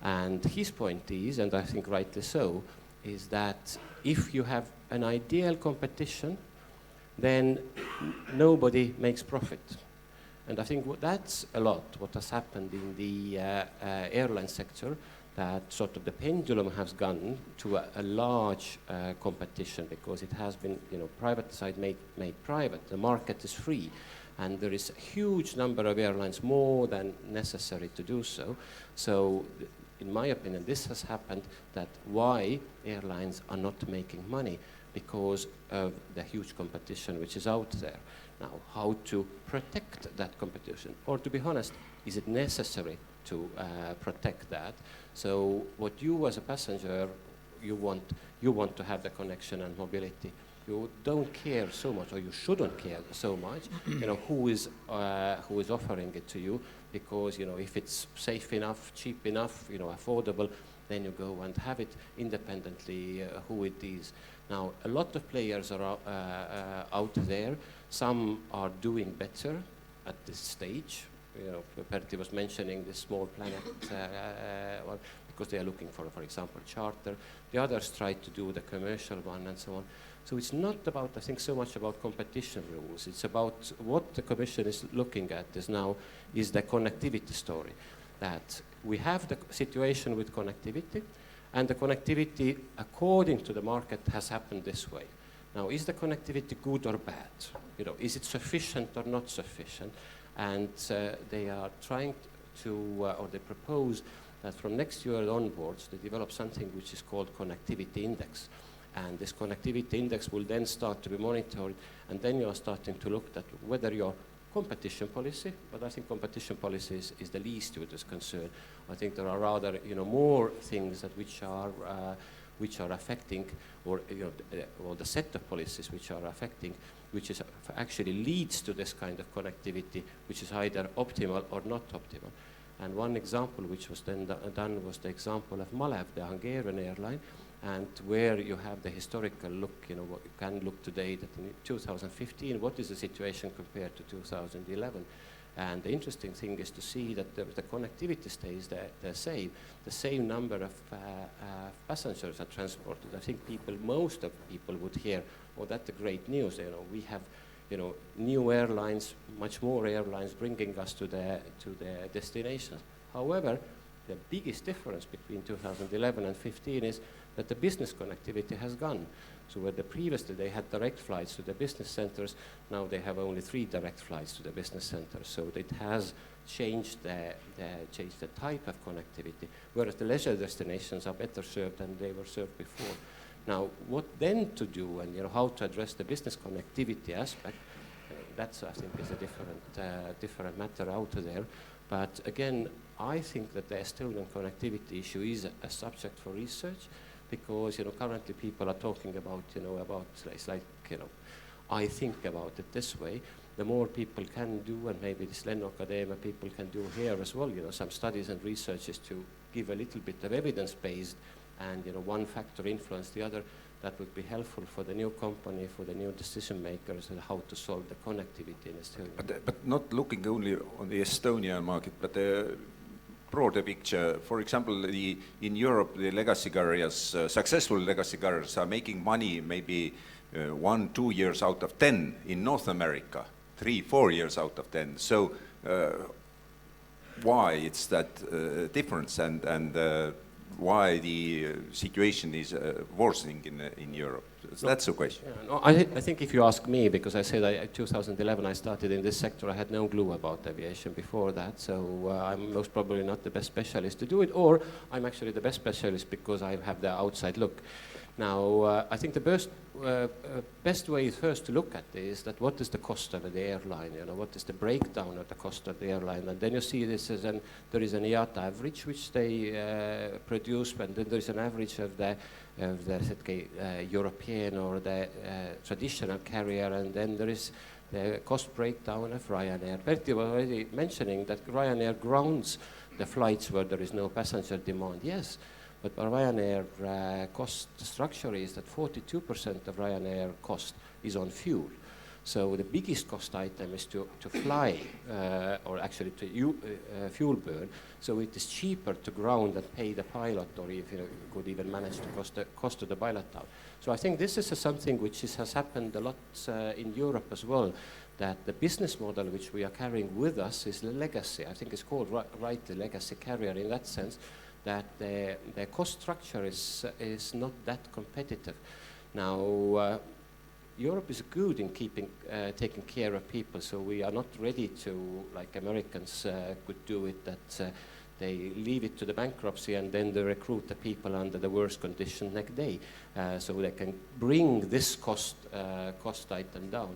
And his point is, and I think rightly so, is that if you have an ideal competition, then nobody makes profit. And I think that's a lot what has happened in the airline sector, that sort of the pendulum has gone to a large competition, because it has been, privatized, made private. The market is free, and there is a huge number of airlines, more than necessary to do so. So, in my opinion, this has happened, that why airlines are not making money, because of the huge competition which is out there. Now, how to protect that competition? Or to be honest, is it necessary to protect that? So what you as a passenger, you want to have the connection and mobility. You don't care so much, or you shouldn't care so much, who is offering it to you, because, if it's safe enough, cheap enough, affordable, then you go and have it independently who it is. Now, a lot of players are out there. Some are doing better at this stage. Petri was mentioning the small planet, because they are looking for example, charter. The others try to do the commercial one and so on. So it's not about, I think, so much about competition rules. It's about what the Commission is looking at is the connectivity story. That we have the situation with connectivity, and the connectivity, according to the market, has happened this way. Now, is the connectivity good or bad? Is it sufficient or not sufficient? And they are trying to, or they propose that from next year onwards, they develop something which is called connectivity index. And this connectivity index will then start to be monitored, and then you are starting to look at whether your competition policy, but I think competition policy is the least of this concern. I think there are rather, more things that which are affecting, or the set of policies which are affecting, which is actually leads to this kind of connectivity, which is either optimal or not optimal. And one example which was then done was the example of Malev, the Hungarian airline, and where you have the historical look, what you can look today, that in 2015, what is the situation compared to 2011? And the interesting thing is to see that the connectivity stays the same. The same number of passengers are transported. I think most of people would hear, oh, that's the great news. We have, new airlines, much more airlines bringing us to the destinations. However, the biggest difference between 2011 and 15 is that the business connectivity has gone. So where previously they had direct flights to the business centers, now they have only 3 direct flights to the business centers. So it has changed the type of connectivity, whereas the leisure destinations are better served than they were served before. Now, what then to do, and how to address the business connectivity aspect, that's, I think, is a different matter out there. But again, I think that the Estonian connectivity issue is a subject for research, because currently people are talking about it's like I think about it this way, the more people can do, and maybe this Lennuakadeemia people can do here as well, some studies and researches to give a little bit of evidence-based, and one factor influence the other. That would be helpful for the new company, for the new decision makers, and how to solve the connectivity in Estonia. But not looking only on the Estonian market, but the broader picture. For example, in Europe, the legacy carriers, successful legacy carriers are making money maybe 1-2 years out of 10. In North America, 3-4 years out of 10. So why it's that difference, and why the situation is worsening in Europe? So that's the question. Yeah, no, I think if you ask me, because I said in 2011 I started in this sector, I had no clue about aviation before that, so I'm most probably not the best specialist to do it, or I'm actually the best specialist because I have the outside look. Now, I think the best way first to look at is that what is the cost of the airline, what is the breakdown of the cost of the airline, and then you see this as there is an IATA average which they produce, and then there is an average of the European or the traditional carrier, and then there is the cost breakdown of Ryanair. Petri was already mentioning that Ryanair grounds the flights where there is no passenger demand. Yes. But Ryanair cost structure is that 42% of Ryanair cost is on fuel. So the biggest cost item is to fly, or actually to fuel burn. So it is cheaper to ground and pay the pilot, or if you could even manage to cost of the pilot out. So I think this is something which has happened a lot in Europe as well, that the business model which we are carrying with us is the legacy. I think it's called rightly legacy carrier in that sense, that the cost structure is not that competitive. Now, Europe is good in taking care of people, so we are not ready to, like Americans could do it, that they leave it to the bankruptcy and then they recruit the people under the worst condition next day, so they can bring this cost item down.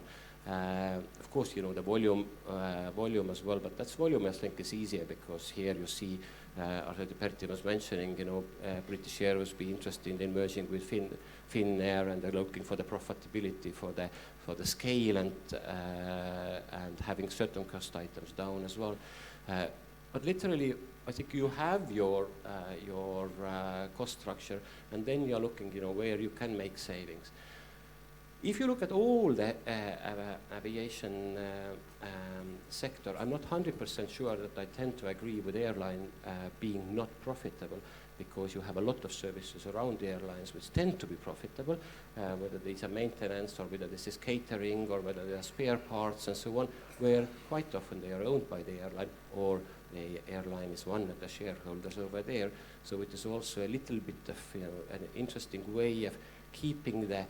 Of course, the volume as well, but that's volume I think is easier because here you see, already Petri was mentioning, British Airways be interested in merging with Finnair, and they're looking for the profitability for the scale and having certain cost items down as well. But literally, I think you have your cost structure, and then you're looking, where you can make savings. If you look at all the aviation sector, I'm not 100% sure that I tend to agree with airline being not profitable, because you have a lot of services around the airlines which tend to be profitable, whether these are maintenance or whether this is catering or whether they are spare parts and so on, where quite often they are owned by the airline, or the airline is one of the shareholders over there. So it is also a little bit of an interesting way of keeping the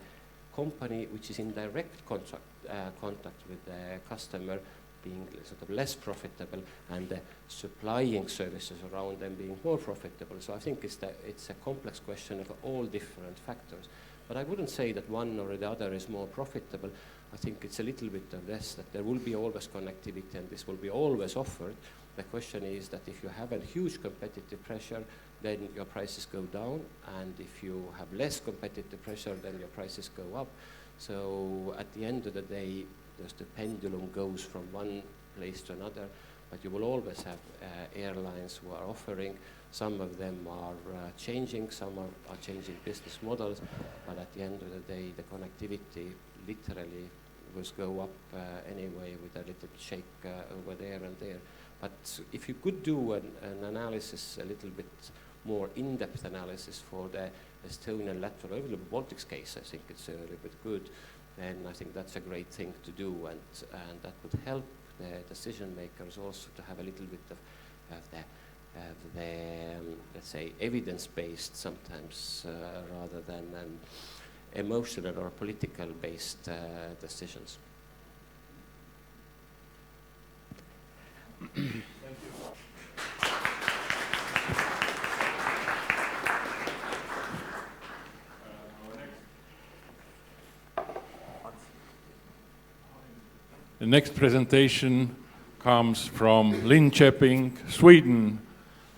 company which is in direct contact with the customer being sort of less profitable, and the supplying services around them being more profitable. So I think it's a complex question of all different factors. But I wouldn't say that one or the other is more profitable. I think it's a little bit of this, that there will be always connectivity and this will be always offered. The question is that if you have a huge competitive pressure, then your prices go down, and if you have less competitive pressure, then your prices go up. So at the end of the day, the pendulum goes from one place to another, but you will always have airlines who are offering. Some of them are changing, some are changing business models, but at the end of the day, the connectivity literally will go up anyway with a little shake over there and there. But if you could do an analysis, a little bit more in-depth analysis for the Estonian lateral, even the Baltics case, I think it's a little bit good, then I think that's a great thing to do, and that would help the decision makers also to have a little bit of the let's say, evidence-based sometimes rather than emotional or political-based decisions. Thank you. The next presentation comes from Linköping, Sweden,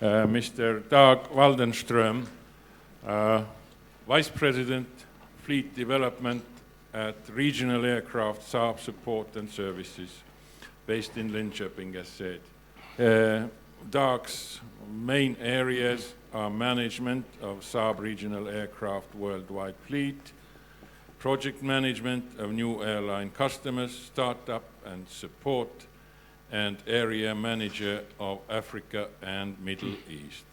Mr. Dag Waldenström, Vice President, Fleet Development at regional aircraft Saab support and services, based in Linköping, as said. DAC's main areas are management of Saab regional aircraft worldwide fleet, project management of new airline customers, startup and support, and area manager of Africa and Middle East.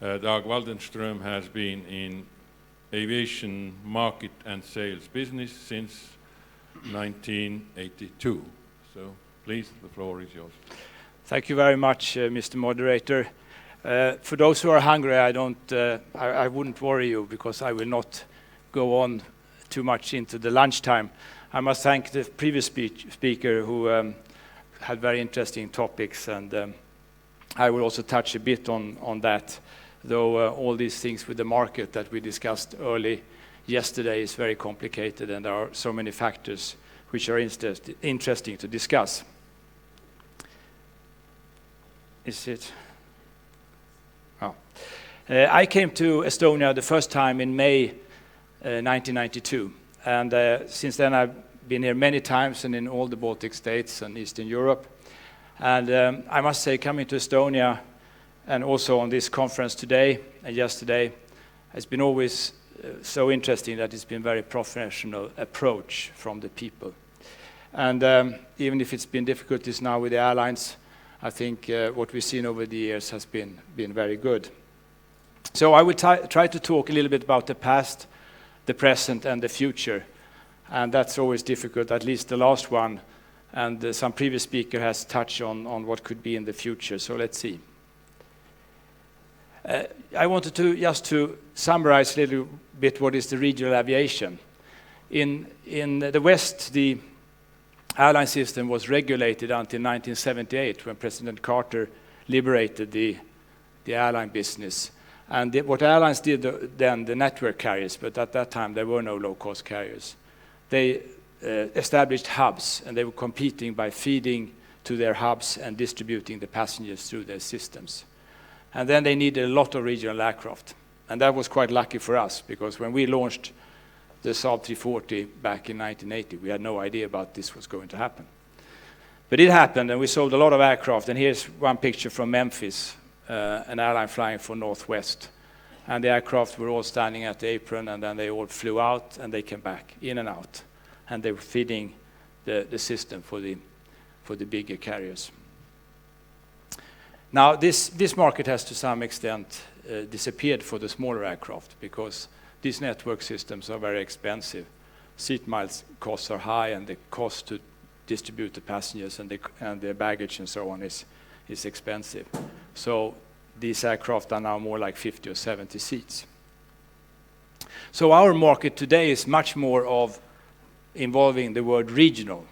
Dag Waldenström has been in aviation market and sales business since 1982. So please, the floor is yours. Thank you very much, Mr. Moderator. For those who are hungry, I wouldn't worry you, because I will not go on too much into the lunchtime. I must thank the previous speaker who had very interesting topics, and I will also touch a bit on that, though all these things with the market that we discussed early yesterday is very complicated, and there are so many factors which are interesting to discuss. Is it? Oh. I came to Estonia the first time in May 1992, and since then I've been here many times and in all the Baltic states and Eastern Europe. And I must say, coming to Estonia and also on this conference today and yesterday, has been always so interesting that it's been very professional approach from the people. And even if it's been difficulties now with the airlines, I think what we've seen over the years has been very good. So I will try to talk a little bit about the past, the present, and the future. And that's always difficult, at least the last one. And some previous speaker has touched on what could be in the future. So let's see. I wanted to just to summarize a little bit what is the regional aviation. In the West, the airline system was regulated until 1978, when President Carter liberated the airline business. And what airlines did then, the network carriers, but at that time there were no low-cost carriers, they established hubs, and they were competing by feeding to their hubs and distributing the passengers through their systems. And then they needed a lot of regional aircraft. And that was quite lucky for us, because when we launched the Saab 340 back in 1980, we had no idea about this was going to happen. But it happened, and we sold a lot of aircraft. And here's one picture from Memphis, an airline flying for Northwest. And the aircraft were all standing at the apron, and then they all flew out, and they came back, in and out. And they were feeding the system for the bigger carriers. Now, this market has to some extent disappeared for the smaller aircraft, because these network systems are very expensive. Seat miles costs are high, and the cost to distribute the passengers and their baggage and so on is expensive. So these aircraft are now more like 50 or 70 seats. So our market today is much more of involving the word regional.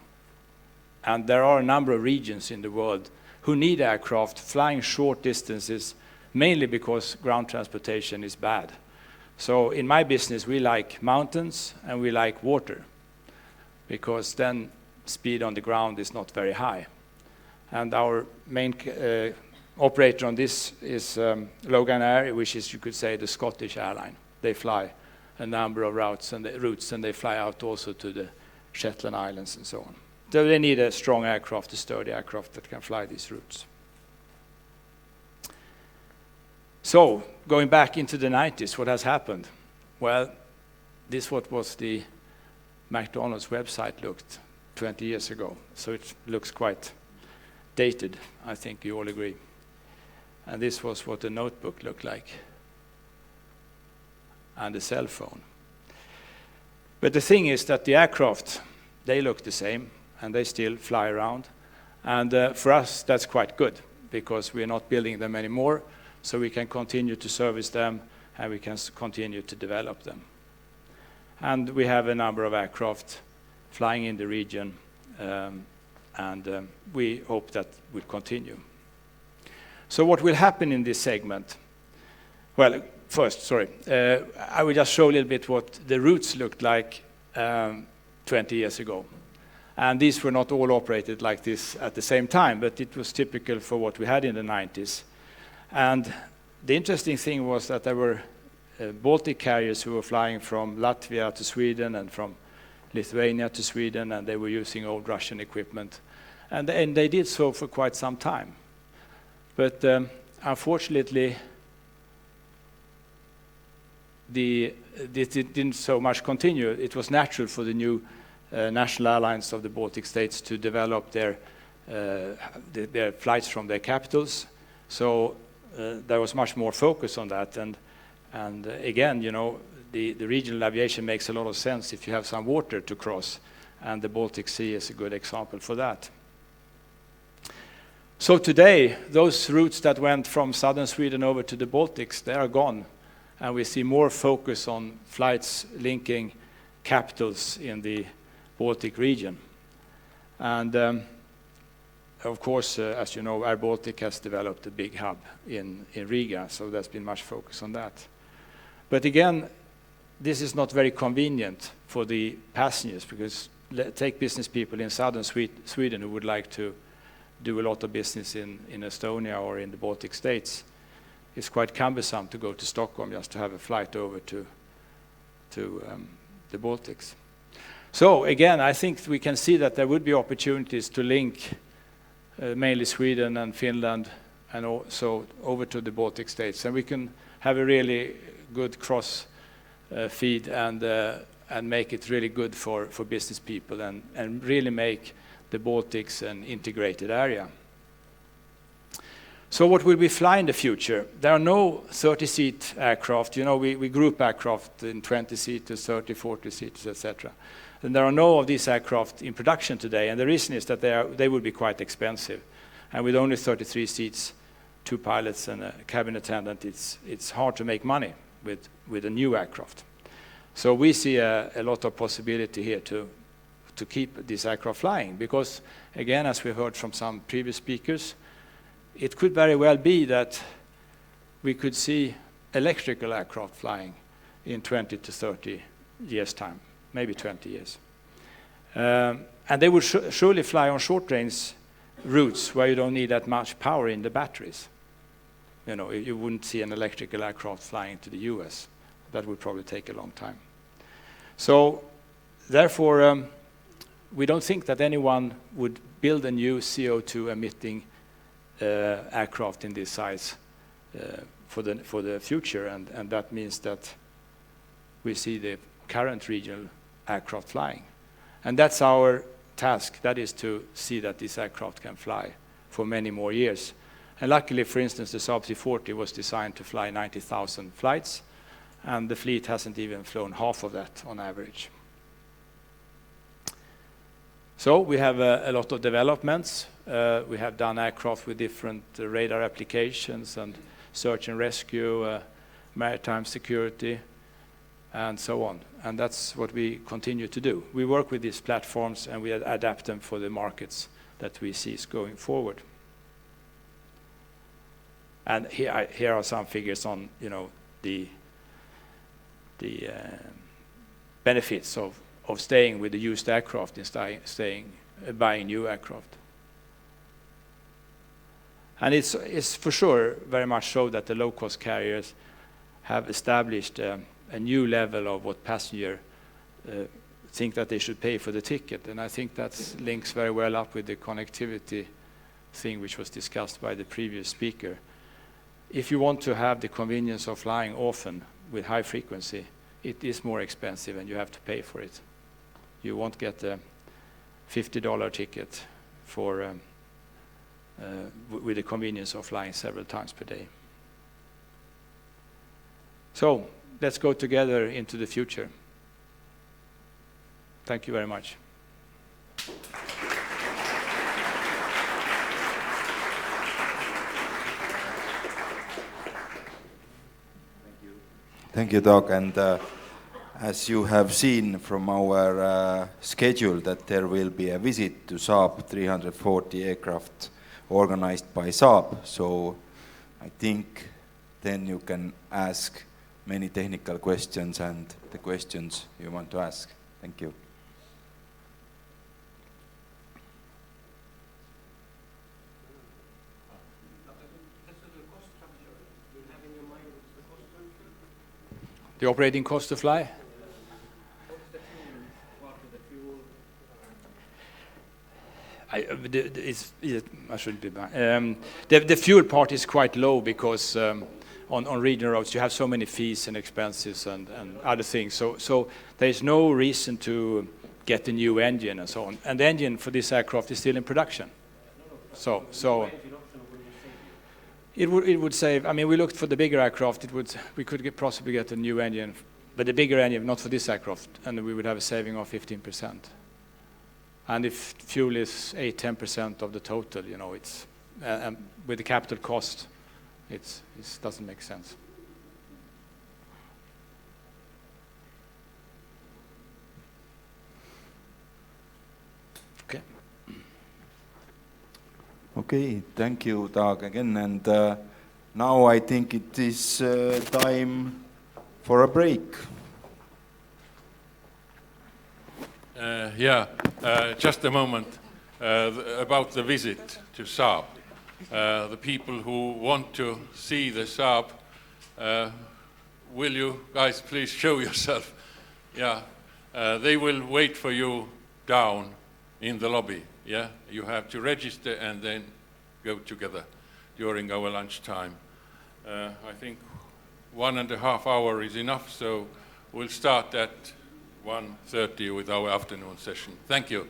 And there are a number of regions in the world who need aircraft flying short distances, mainly because ground transportation is bad. So in my business, we like mountains and we like water, because then speed on the ground is not very high. And our main operator on this is Logan Air, which is, you could say, the Scottish airline. They fly a number of routes, and they fly out also to the Shetland Islands and so on. So they need a strong aircraft, a sturdy aircraft that can fly these routes. So, going back into the 90s, what has happened? Well, this was the McDonald's website looked 20 years ago. So it looks quite dated, I think you all agree. And this was what the notebook looked like. And the cell phone. But the thing is that the aircraft, they look the same, and they still fly around. And for us, that's quite good, because we're not building them anymore, so we can continue to service them, and we can continue to develop them. And we have a number of aircraft flying in the region, and we hope that will continue. So what will happen in this segment? Well, first, sorry, I will just show a little bit what the routes looked like 20 years ago. And these were not all operated like this at the same time, but it was typical for what we had in the 90s. And the interesting thing was that there were Baltic carriers who were flying from Latvia to Sweden and from Lithuania to Sweden, and they were using old Russian equipment. And they did so for quite some time. But unfortunately, this didn't so much continue. It was natural for the new national airlines of the Baltic states to develop their flights from their capitals. So there was much more focus on that. And again, you know, the regional aviation makes a lot of sense if you have some water to cross. And the Baltic Sea is a good example for that. So today, those routes that went from southern Sweden over to the Baltics, they are gone. And we see more focus on flights linking capitals in the Baltic region. And of course, as you know, Air Baltic has developed a big hub in Riga, so there's been much focus on that. But again, this is not very convenient for the passengers, because take business people in southern Sweden who would like to do a lot of business in Estonia or in the Baltic states. It's quite cumbersome to go to Stockholm just to have a flight over to the Baltics. So again, I think we can see that there would be opportunities to link mainly Sweden and Finland and also over to the Baltic states. And we can have a really good cross feed and make it really good for business people and really make the Baltics an integrated area. So what will we fly in the future? There are no 30-seat aircraft. You know, we group aircraft in 20-seaters, 30, 40-seaters, etc. And there are no of these aircraft in production today. And the reason is that they will be quite expensive. And with only 33 seats, 2 pilots and a cabin attendant, it's hard to make money with a new aircraft. So we see a lot of possibility here to keep this aircraft flying. Because, again, as we heard from some previous speakers, it could very well be that we could see electrical aircraft flying in 20 to 30 years' time, maybe 20 years. And they would surely fly on short-range routes where you don't need that much power in the batteries. You know, you wouldn't see an electrical aircraft flying to the US. That would probably take a long time. So, therefore, we don't think that anyone would build a new CO2-emitting aircraft in this size for the future, and that means that we see the current regional aircraft flying. And that's our task, that is to see that this aircraft can fly for many more years. And luckily, for instance, the Saab C40 was designed to fly 90,000 flights, and the fleet hasn't even flown half of that on average. So we have a lot of developments. We have done aircraft with different radar applications and search and rescue, maritime security, and so on. And that's what we continue to do. We work with these platforms and we adapt them for the markets that we see is going forward. And here are some figures on, you know, the benefits of staying with the used aircraft instead of buying new aircraft. And it's for sure very much so that the low-cost carriers have established a new level of what passengers think that they should pay for the ticket. And I think that links very well up with the connectivity thing which was discussed by the previous speaker. If you want to have the convenience of flying often with high frequency, it is more expensive and you have to pay for it. You won't get a $50 ticket for with the convenience of flying several times per day. So let's go together into the future. Thank you very much. Thank you, Doug. And as you have seen from our schedule that there will be a visit to Saab 340 aircraft organized by Saab. So I think then you can ask many technical questions and the questions you want to ask. Thank you. The operating cost to fly? I shouldn't be bad. The fuel part is quite low because on regional roads you have so many fees and expenses and other things. So there is no reason to get a new engine and so on. And the engine for this aircraft is still in production. So it would save. I mean, we looked for the bigger aircraft. We could possibly get a new engine, but the bigger engine, not for this aircraft, and we would have a saving of 15%. And if fuel is 8-10% of the total, you know, it's with the capital cost, it doesn't make sense. Okay. Okay, thank you, Dag, again. And now I think it is time for a break. Just a moment about the visit to Saab. The people who want to see the Saab, will you guys please show yourself? Yeah, they will wait for you down in the lobby. Yeah, you have to register and then go together during our lunch time. I think 1.5 hours is enough, so we'll start at 1:30 with our afternoon session. Thank you.